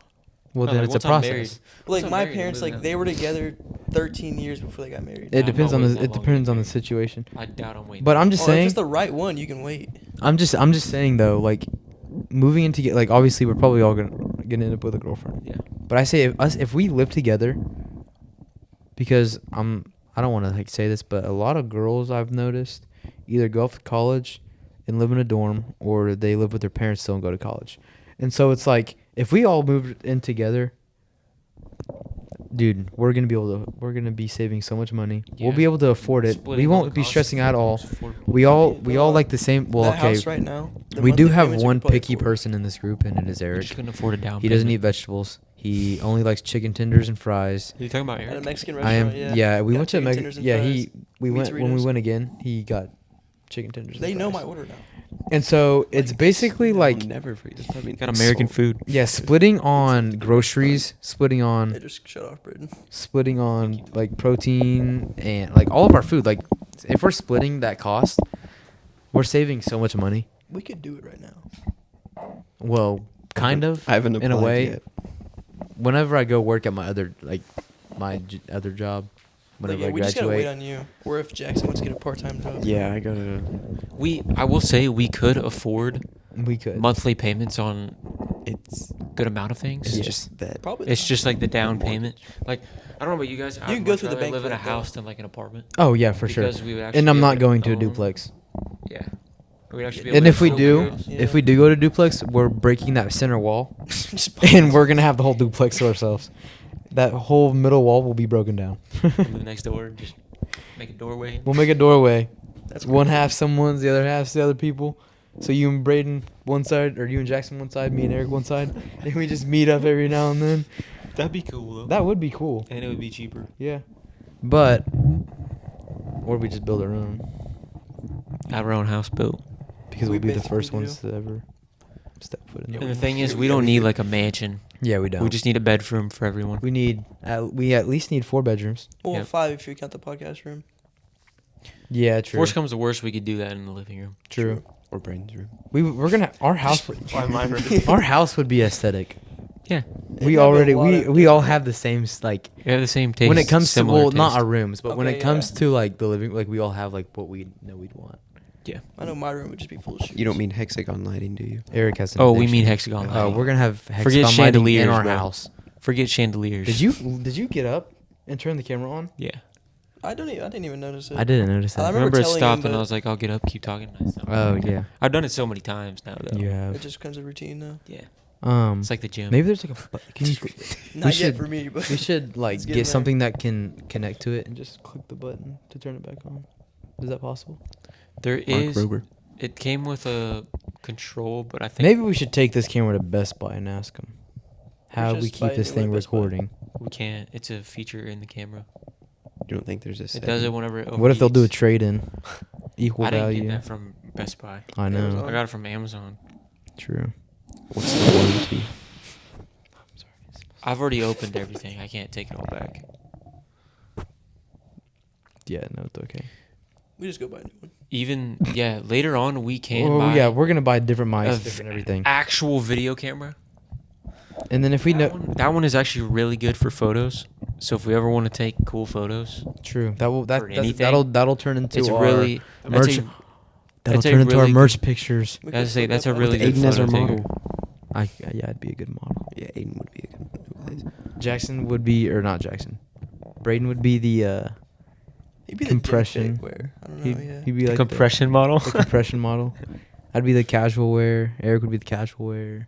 Well, No, then like, it's a once I'm married- process. Like I'm my married, parents, live like in they a- were together 13 years before they got married. It I'm depends not on waiting the. that It long to depends get on the married. situation. I doubt I'm waiting. But I'm just Or if saying. it's the right one, you can wait. I'm just saying though, like moving into like obviously we're probably all gonna end up with a girlfriend. Yeah. But I say if we live together, because I don't want to like say this, but a lot of girls I've noticed either go off to college and live in a dorm, or they live with their parents still and go to college. And so it's like if we all moved in together, dude, we're gonna be saving so much money. We'll Yeah. be able to afford it. Splitting We all won't the be costs stressing is out all. affordable. We all like the same. Well, that okay. house right now. the We do monthly have payments you one could probably picky afford. person in this group, and it is You Eric. just couldn't afford a down He doesn't eat payment. vegetables. He only likes chicken tenders and fries. Are you talking about At a Eric? Mexican I am. restaurant. Yeah, we Got went to chicken Meg. tenders and Yeah, fries. we Wheat went when we Doritos. went again. He got chicken tenders. They and know fries. my order now. And so it's Like, basically I'll like never forget. I mean, Got American food. yeah, splitting on groceries, splitting They on just shut off, Braden. like protein and like all of our food. Like if we're splitting that cost, we're saving so much money. We could do it right now. Well, kind of. I haven't in a applied way. yet. Whenever I go work at my other other job, Like, whenever yeah, I we just gotta wait graduate. on you. Or if Jackson wants to get a part-time job. Yeah, I gotta. I will say we could afford We could. monthly payments on It's good amount of things. it's Yes. just that. Probably. It's not. just like the down payment. Like I don't know about you guys. You can go through the bank live for in a that, though. house than like an apartment. Oh yeah, for sure. Because we would actually And I'm be not able going to a own- duplex. Yeah. We'd actually be And able if to we own do, a house. Yeah. if we do go to duplex, we're breaking that center wall, Just and we're gonna have the whole duplex to ourselves. That whole middle wall will be broken down. Move next door, just make a doorway. We'll make a doorway. That's One pretty half someone's, the other half's the other people. So you and Braden one side, or you and Jackson one side, me and Eric one side, and we just meet up every now and then. That'd be cool though. That would be cool. and it would be cheaper. Yeah. But, or we just build our own, Have our own house built. because We we'll be the basically first do. ones to ever step foot in Yeah, there. And the we- thing is, yeah, we yeah, don't we need do. like a mansion. Yeah, we don't. We just need a bedroom for everyone. we at least need 4 bedrooms. Well, Yep. 5 if you count the podcast room. Yeah, true. Worst comes to worst, we could do that in the living room. True. Or Brandon's room. We're gonna our house. Our house would be aesthetic. Yeah. We already we all have the same like We have the same taste. when it comes to similar not taste. our rooms, but when Okay, it comes yeah. to like the living, like we all have like what we know we'd want. I know my room would just be full of shoes. You don't mean hexagon lighting, do you? Eric has. An Oh, we addiction. mean hexagon Oh, lighting. we're gonna have hexagon Forget lighting chandeliers, in our bro. house. Forget chandeliers. Did you get up and turn the camera on? Yeah. I didn't even notice it. I didn't notice I that. remember Remember it telling stopped him, and I but- was like, I'll get up, keep talking. I stopped. Oh yeah, I've done it so many times now, though. you It have. just becomes a routine now. Yeah. Um, It's like the gym. maybe there's like a. Can you, Not should- yet for me, but we should like It's get getting something that can connect to it and just click the button to turn it back on. Is that possible? There Mark is. Rober. It came with a control, but I think Maybe we should take this camera to Best Buy and ask them how we just buy keep a this new one thing at Best Buy. recording. we can't. It's a feature in the camera. You don't think there's a It setting? does it whenever it What if they'll do a overheats. trade-in? Equal I didn't value. get that from Best Buy. I know. Amazon. I got it from Amazon. True. What's the warranty? I've already opened everything. I can't take it all back. Yeah, no, it's okay. we just go buy a new one. Even later on we can Oh buy yeah, we're gonna buy different a mics, v- different everything. actual video camera. And then if we know, That one is actually really good for photos. So if we ever want to take cool photos, true, for anything, that'll turn into it's our really merch. that's a- That'll that's a turn into our really merch good- pictures. We That's could a- that's flip a that really back. good Aiden as our photo model. taker. Yeah, I'd be a good model. Yeah, Aiden would be a good. Jackson would be, or not Jackson. Braden would be the He'd be the compression. gym fit wear. I don't know. he'd, Yeah. he'd be like compression model. the compression model. I'd be the casual wear. Eric would be the casual wear.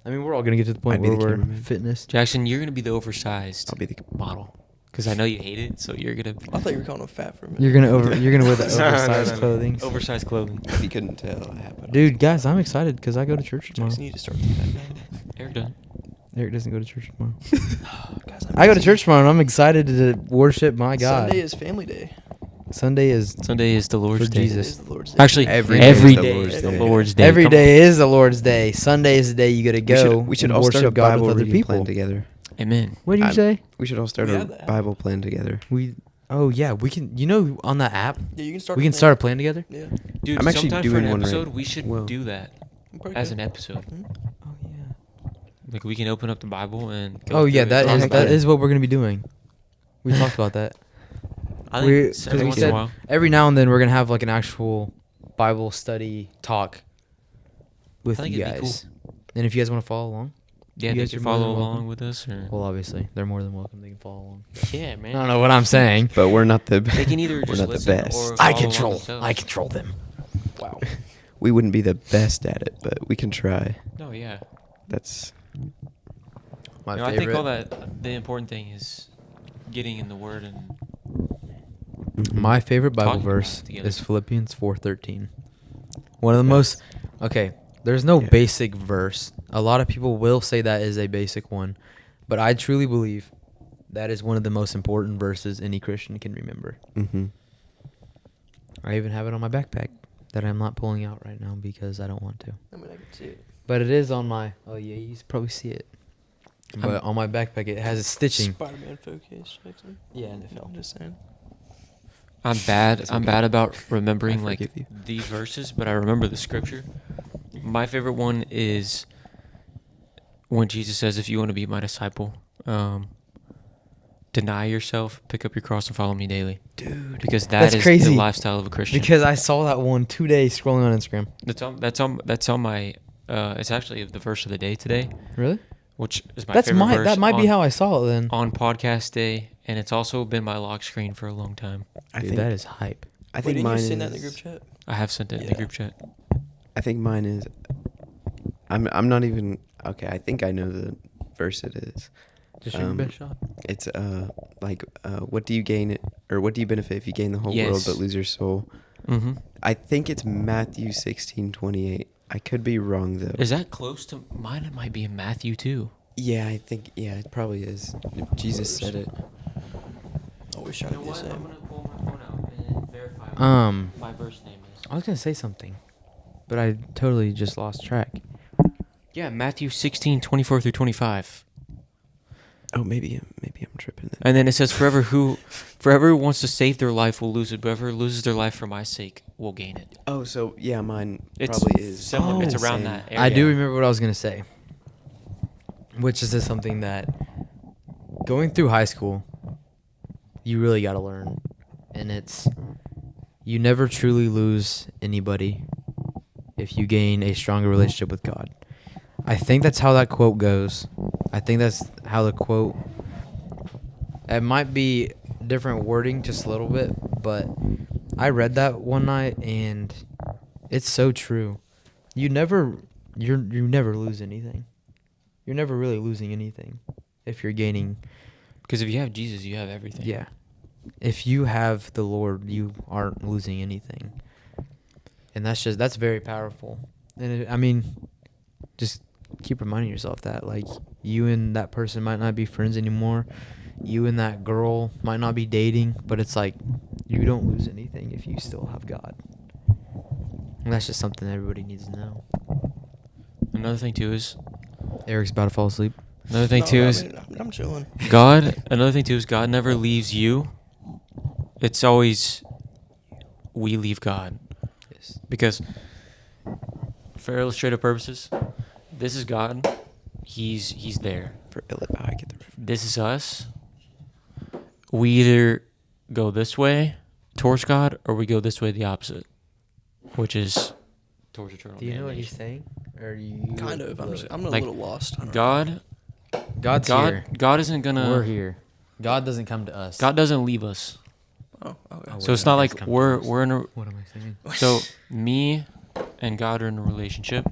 I mean, we're all gonna get to the point I'd be where the we're cameraman. fitness. Jackson, you're gonna be the oversized I'll be the model because I know you hate it. So you're gonna I thought you were calling him fat for a minute. You're gonna wear the No, no, oversized no. clothing. oversized clothing. If you couldn't tell, I have it. Dude, guys, I'm excited because I go to church tomorrow. Jackson, you need to start with that now. Eric done. Eric doesn't go to church tomorrow. Guys, I go to busy. church tomorrow and I'm excited to worship my God. Sunday is family day. Sunday is Sunday is the Lord's For day. Jesus. It is the Lord's day. Actually, Every every day is the day Lord's is the day. Lord's day. every Come day is the Lord's day. Sunday is the day you got to We go. should, we should and all start a worship God Bible with other reading people. plan together. on. Amen. What did you I'm- say? We should all start We a have that. Bible plan together. Oh yeah, we can. You know, on that app, Yeah, you can start. we a can plan. start a plan together. Yeah. Dude, I'm actually sometime doing for an one right- episode, we should well. do that We probably as could. an episode. Mhm. Oh yeah. Like we can open up the Bible and. Go Oh yeah, through it. that talk is about that it. is what we're gonna be doing. We talked about that. I we- think 'cause every we once in said- a while. Every now and then we're gonna have like an actual Bible study talk with I think you it'd be guys. And if you guys want to follow along, Yeah, you they guys can are more than follow welcome. along with us, or well, obviously they're more than welcome. They can follow along. yeah, man. I don't know what I'm saying. But we're not the. They can either we're just not the listen best. or I follow along control. themselves. I control them. Wow. We wouldn't be the best at it, but we can try. No, yeah. That's My You know, I favorite. think all that the important thing is getting in the Word and My favorite Bible Talking about verse it together. is Philippians 4:13. One of the most. Okay, there's no Yeah. basic verse. A lot of people will say that is a basic one, but I truly believe that is one of the most important verses any Christian can remember. Mm-hmm. I even have it on my backpack that I'm not pulling out right now because I don't want to. I mean, I can see it. But it is on my. Oh yeah, you probably see it. But on my backpack it has stitching. Spider-Man focus, Jackson. Yeah, I'm just saying. I'm bad. It's I'm okay. bad about remembering I like forgive you. the verses, but I remember the scripture. My favorite one is when Jesus says, "If you want to be my disciple, deny yourself, pick up your cross, and follow me daily." Dude, Because that that's is crazy. the lifestyle of a Christian. because I saw that one 2 days scrolling on Instagram. that's on my. It's actually the verse of the day today, Really? which is my That's favorite verse. that might be on- how I saw it then. on podcast day, and it's also been my lock screen for a long time. I Dude, think that is hype. I Wait, think didn't mine you is. send that in the group chat? I have sent it in the Yeah. group chat. I think mine is. I'm not even okay. I think I know the verse it is. Just shoot your best shot. It's what do you gain or what do you benefit if you gain the whole world Yes. but lose your soul? Mm-hmm. I think it's Matthew 16:28. I could be wrong though. Is that close to mine? It might be in Matthew too. Yeah, I think it probably is. Jesus said it. Always trying to be the same. pull my phone out and verify My verse name is. I was gonna say something, but I totally just lost track. Yeah, Matthew 16:24 through 25. Oh, maybe I'm tripping. Then. And then it says, "Forever who wants to save their life will lose it. But whoever loses their life for my sake will gain it." Oh, so yeah, mine It's probably is similar. It's the around same. that area. I do remember what I was gonna say, which is just something that going through high school, you really got to learn, and it's you never truly lose anybody if you gain a stronger relationship with God. I think that's how that quote goes. I think that's how the quote. It might be different wording, just a little bit, but I read that one night and it's so true. You never lose anything. You're never really losing anything if you're gaining. Because if you have Jesus, you have everything. Yeah. If you have the Lord, you aren't losing anything. And that's very powerful. And I mean, just keep reminding yourself that, like, you and that person might not be friends anymore. You and that girl might not be dating, but it's like you don't lose anything if you still have God. And that's just something everybody needs to know. Another thing too is Eric's about to fall asleep. another thing too is I'm chilling. God. Another thing too is God never leaves you. It's always we leave God. Yes. Because for illustrative purposes, this is God. He's there. I get the reference. This is us. We either go this way towards God or we go this way the opposite, which is towards eternal Do you know what he's damnation. saying? Or you Kind of. I'm a Like, little lost. I don't know. God, God's God, here. God isn't gonna. We're here. God doesn't come to us. God doesn't leave us. Oh, okay. Oh, So it's wait, not God's like come to we're us. we're in a. What am I saying? So me and God are in a relationship.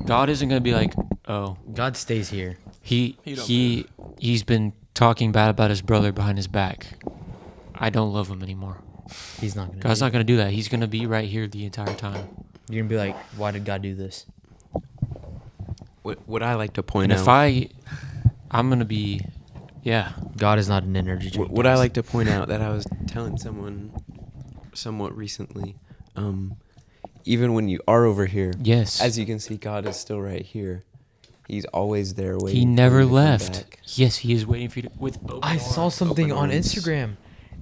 God isn't gonna be like, oh, God stays here. he's been talking bad about his brother behind his back. I don't love him anymore. He's not gonna. God's do not gonna do that. He's gonna be right here the entire time. You're gonna be like, why did God do this? What I like to point And out. if I'm gonna be, yeah. God is not an energy drink. What I guys. like to point out that I was telling someone somewhat recently, even when you are over here, Yes. as you can see, God is still right here. He's always there waiting. He for never you to come left. back. Yes, he is waiting for you to, with open I saw arms. something Open on arms. Instagram,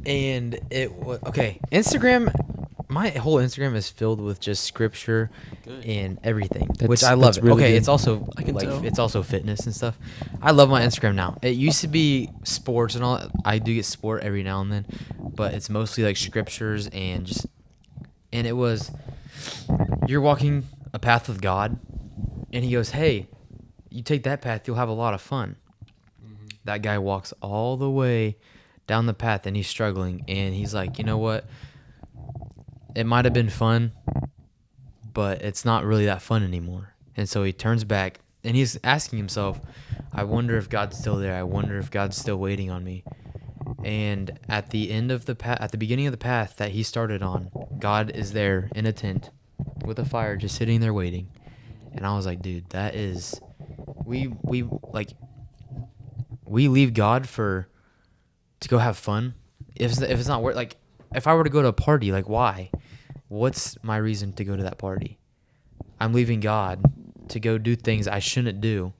and it was okay. Instagram, my whole Instagram is filled with just scripture Good. and everything, That's- which I love. that's really Okay, good. it's also I can like tell. it's also fitness and stuff. I love my Instagram now. It used to be sports and all. I do get sport every now and then, but it's mostly like scriptures and just. And it was, you're walking a path with God, and He goes, "Hey, you take that path, you'll have a lot of fun." That guy walks all the way down the path and he's struggling, and he's like, you know what? It might have been fun, but it's not really that fun anymore. And so he turns back and he's asking himself, I wonder if God's still there. I wonder if God's still waiting on me. And at the end of the path, at the beginning of the path that he started on, God is there in a tent with a fire, just sitting there waiting. And I was like, dude, that is, we leave God to go have fun. If it's not worth, like, if I were to go to a party, like, why? What's my reason to go to that party? I'm leaving God to go do things I shouldn't do,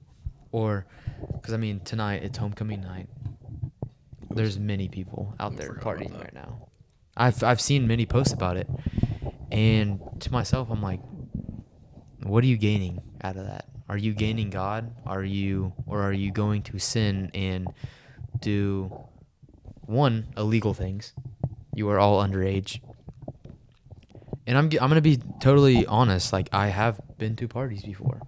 or because I mean tonight it's homecoming night. There's many people out there partying right now. I've seen many posts about it, and to myself I'm like, what are you gaining out of that? Are you gaining God? Are you going to sin and do illegal things? You are all underage. And I'm gonna be totally honest. Like, I have been to parties before,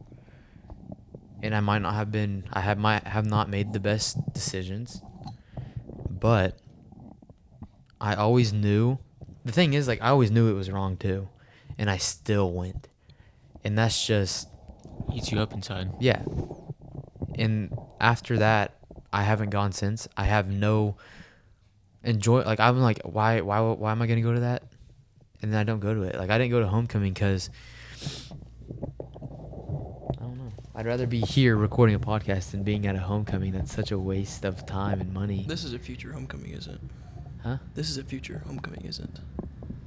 and I might have not made the best decisions, but I always knew. The thing is, like, I always knew it was wrong too, and I still went, and that's just. Eats you up inside. Yeah. And after that, I haven't gone since. I have no enjoy. Like, I'm like, why am I gonna go to that? And then I don't go to it. Like, I didn't go to homecoming because I don't know. I'd rather be here recording a podcast than being at a homecoming. That's such a waste of time and money. This is a future homecoming, isn't? Huh? This is a future homecoming, isn't?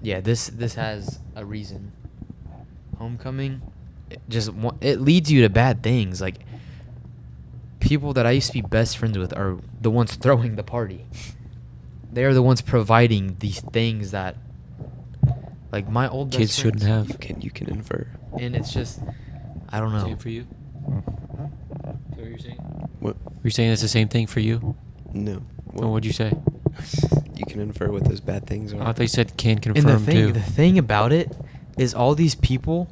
Yeah. This has a reason. Homecoming, it leads you to bad things. Like, people that I used to be best friends with are the ones throwing the party. They are the ones providing these things that, like, my old best Kids shouldn't friends- have. You can infer. And it's just, I don't know. Same for you? Is that what you're saying? What? You're saying it's the same thing for you? No. Well, what'd you say? You can infer what those bad things are. I thought they said can And confirm too. the thing about it is all these people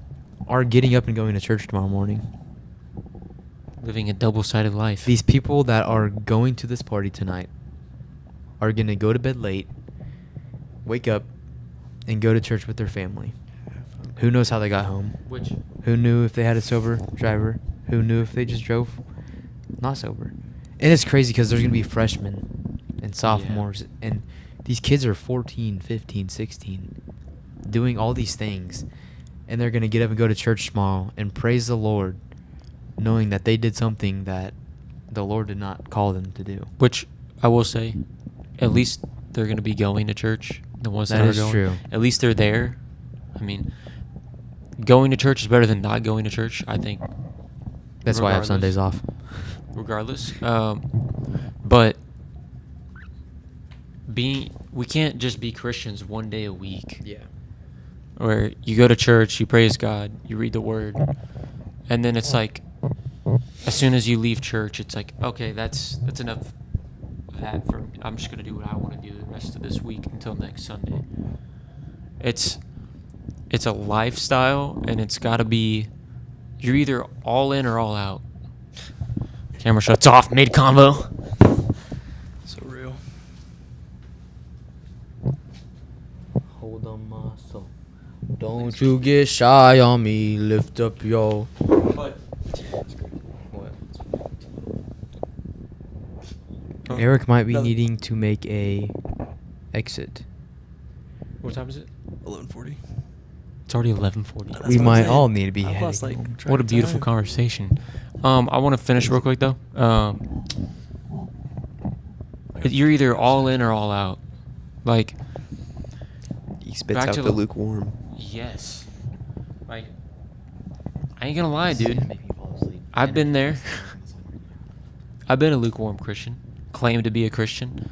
are getting up and going to church tomorrow morning. Living a double-sided life. These people that are going to this party tonight are going to go to bed late, wake up, and go to church with their family. Who knows how they got home? Which? Who knew if they had a sober driver? Who knew if they just drove not sober? And it's crazy because there's going to be freshmen and sophomores, and these kids are 14, 15, 16, doing all these things, and they're going to get up and go to church tomorrow and praise the Lord, knowing that they did something that the Lord did not call them to do. Which I will say, at least they're going to be going to church. The ones that, That are is going. true. At least they're there. I mean, going to church is better than not going to church, I think. That's why I have Sundays off. Regardless. But we can't just be Christians one day a week. Yeah. Where you go to church, you praise God, you read the word, and then it's like, as soon as you leave church, it's like, okay, that's enough of that for me. I'm just gonna do what I want to do the rest of this week until next Sunday. It's a lifestyle, and it's got to be, you're either all in or all out. Camera shuts off mid convo. So real. Hold on my soul. Don't you get shy on me. Lift up your. But What? Eric might be No. needing to make a exit. what time is it? 11:40. It's already 11:40. That's We what I'm might saying. all need to be I've lost, heading home. track What a of beautiful time. conversation. I want to finish real quick though. You're either all in or all out. Like, He spits back out to the lukewarm. yes. Like, I ain't gonna lie, This is dude. gonna make me fall asleep. I've been there. I've been a lukewarm Christian, claim to be a Christian,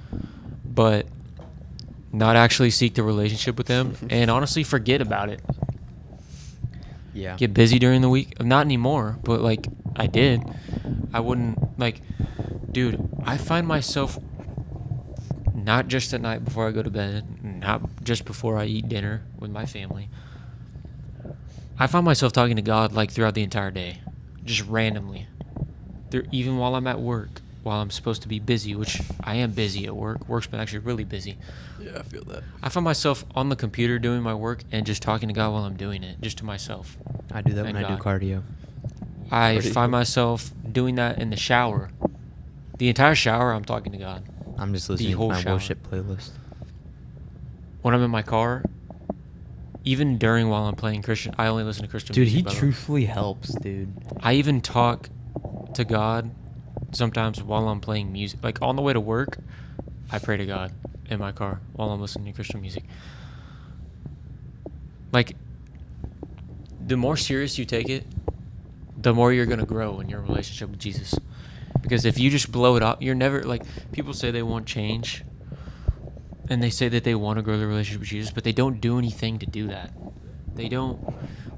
but not actually seek the relationship with Him, and honestly forget about it. Yeah. Get busy during the week. Not anymore, but like I did. I wouldn't like, dude. I find myself not just at night before I go to bed, not just before I eat dinner with my family. I find myself talking to God like throughout the entire day, just randomly. Even while I'm at work, while I'm supposed to be busy, which I am busy at work. Work's been actually really busy. Yeah, I feel that. I find myself on the computer doing my work and just talking to God while I'm doing it, just to myself. I do that when Thank I do God. cardio. I Pretty find cool. myself doing that in the shower. The entire shower, I'm talking to God. I'm just listening to whole my shower. worship playlist. When I'm in my car, even during while I'm playing Christian, I only listen to Christian Dude, music. he by the way. truthfully helps, dude. I even talk to God sometimes while I'm playing music. Like on the way to work, I pray to God in my car while I'm listening to Christian music. Like, the more serious you take it, the more you're going to grow in your relationship with Jesus. Because if you just blow it up, you're never, like, people say they want change, and they say that they want to grow their relationship with Jesus, but they don't do anything to do that. They don't,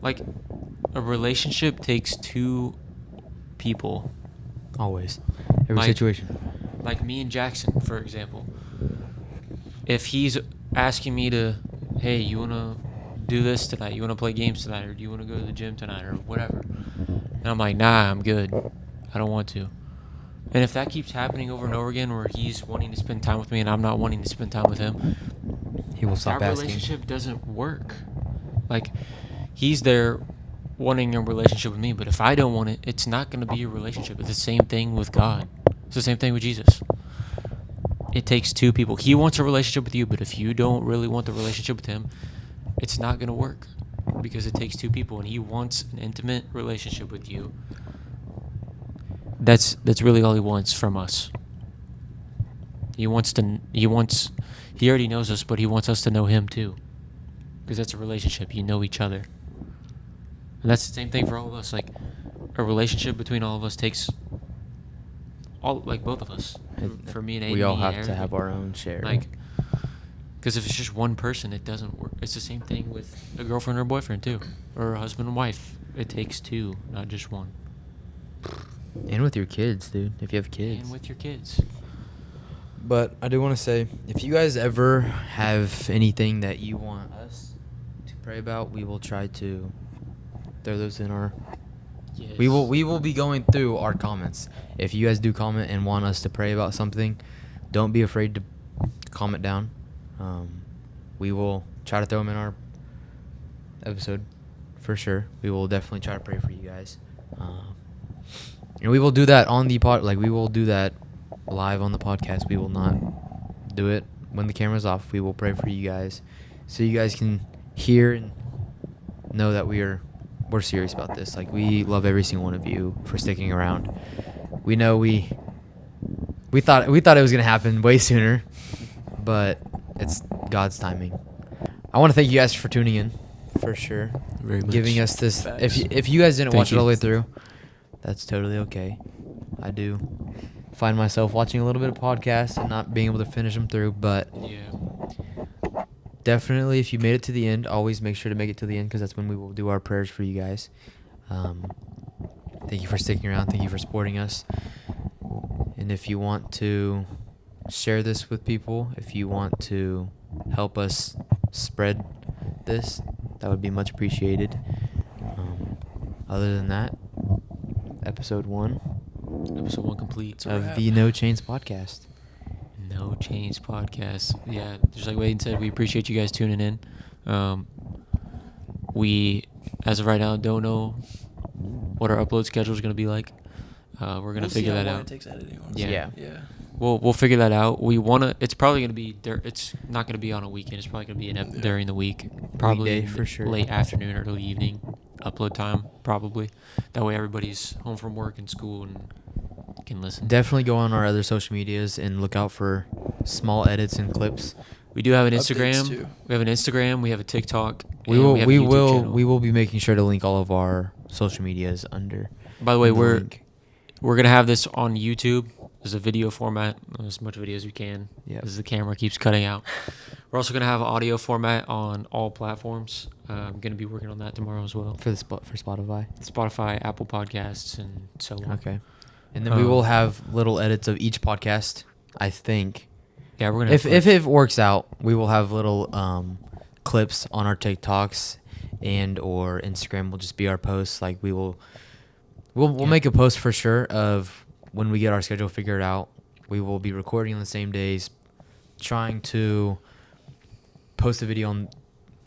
like, a relationship takes two people. Always. Every Like- situation. Like me and Jackson, for example. If he's asking me to, hey, you want to do this tonight? You want to play games tonight? Or do you want to go to the gym tonight? Or whatever. And I'm like, nah, I'm good. I don't want to. And if that keeps happening over and over again where he's wanting to spend time with me and I'm not wanting to spend time with him, He will stop that asking. relationship doesn't work. Like, he's there wanting a relationship with me, but if I don't want it, it's not going to be a relationship. It's the same thing with God. It's the same thing with Jesus. It takes two people. He wants a relationship with you, but if you don't really want the relationship with him, it's not going to work because it takes two people, and he wants an intimate relationship with you. That's really all he wants from us. He already knows us, but he wants us to know him too. Because that's a relationship. You know each other. And that's the same thing for all of us. Like, a relationship between all of us takes all like both of us. For me and Aiden, we all me and have to Aaron, have our own share. like, because if it's just one person, it doesn't work. It's the same thing with a girlfriend or boyfriend too, or a husband and wife. It takes two, not just one. And with your kids, dude. If you have kids. And with your kids. But I do want to say, if you guys ever have anything that you want us to pray about, we will try to throw those in our. Yes. We will be going through our comments. If you guys do comment and want us to pray about something, don't be afraid to comment down. We will try to throw them in our episode for sure. We will definitely try to pray for you guys. And we will do that on the pod. Like, we will do that live on the podcast. We will not do it when the camera's off. We will pray for you guys, so you guys can hear and know that we're serious about this. Like, we love every single one of you for sticking around. We know we thought it was gonna happen way sooner, but it's God's timing. I want to thank you guys for tuning in, for sure. Very much. Giving us this. Facts. If you guys didn't Thank watch it all the you. way through, that's totally okay. I do find myself watching a little bit of podcasts and not being able to finish them through, but Yeah. definitely, if you made it to the end, always make sure to make it to the end, because that's when we will do our prayers for you guys. Thank you for sticking around. Thank you for supporting us. And if you want to share this with people, if you want to help us spread this, that would be much appreciated. Other than that, episode 1 Episode 1 complete. of the No Chains podcast. No Change podcast. Yeah, just like Wade said, we appreciate you guys tuning in. We, as of right now, don't know what our upload schedule is going to be like. We're gonna figure that out. It takes editing, honestly. Yeah. Yeah. We'll figure that out. We wanna. It's probably gonna be there. It's not gonna be on a weekend. It's probably gonna be during the week. Probably Weekday, for sure. Late afternoon or early evening upload time. Probably. That way everybody's home from work and school and can listen. Definitely go on our other social medias and look out for small edits and clips. We do have an Updates, Instagram. too. We have an Instagram. We have a TikTok. We and will have a we YouTube will channel. we will be making sure to link all of our social medias under. By the way, the link. we're gonna have this on YouTube as a video format, as much video as we can. Yep. As the camera keeps cutting out. We're also gonna have audio format on all platforms. I'm gonna be working on that tomorrow as well. for Spotify. Spotify, Apple Podcasts, and so on. Okay. And then we will have little edits of each podcast, I think. Yeah, we're gonna. If have if clips. it works out, we will have little clips on our TikToks and or Instagram will just be our posts. Like we'll Yeah. make a post for sure of when we get our schedule figured out. We will be recording on the same days, trying to post a video on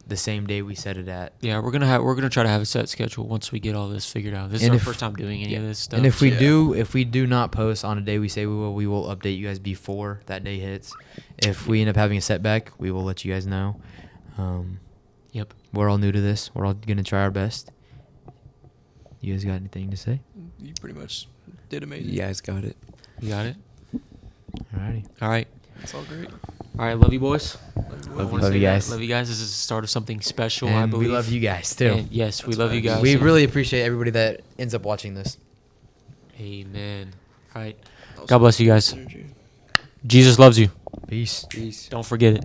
the same day we set it at. Yeah, we're gonna try to have a set schedule once we get all this figured out. This is And our if- first time doing any of this stuff. And if we Yeah. do not post on a day we say we will update you guys before that day hits. If we end up having a setback, we will let you guys know. Yep. We're all new to this. We're all gonna try our best. You guys got anything to say? You pretty much did amazing. You guys got it. You got it. Alrighty. All right. It's all great. All right. Love you, boys. Love I you. wanna Love say you that. guys. Love you guys. This is the start of something special. I And believe. we love you guys too. And yes, we That's love you facts. guys. We really appreciate everybody that ends up watching this. Amen. All right. Awesome. God bless you guys. Energy. Jesus loves you. Peace. Peace. Don't forget it.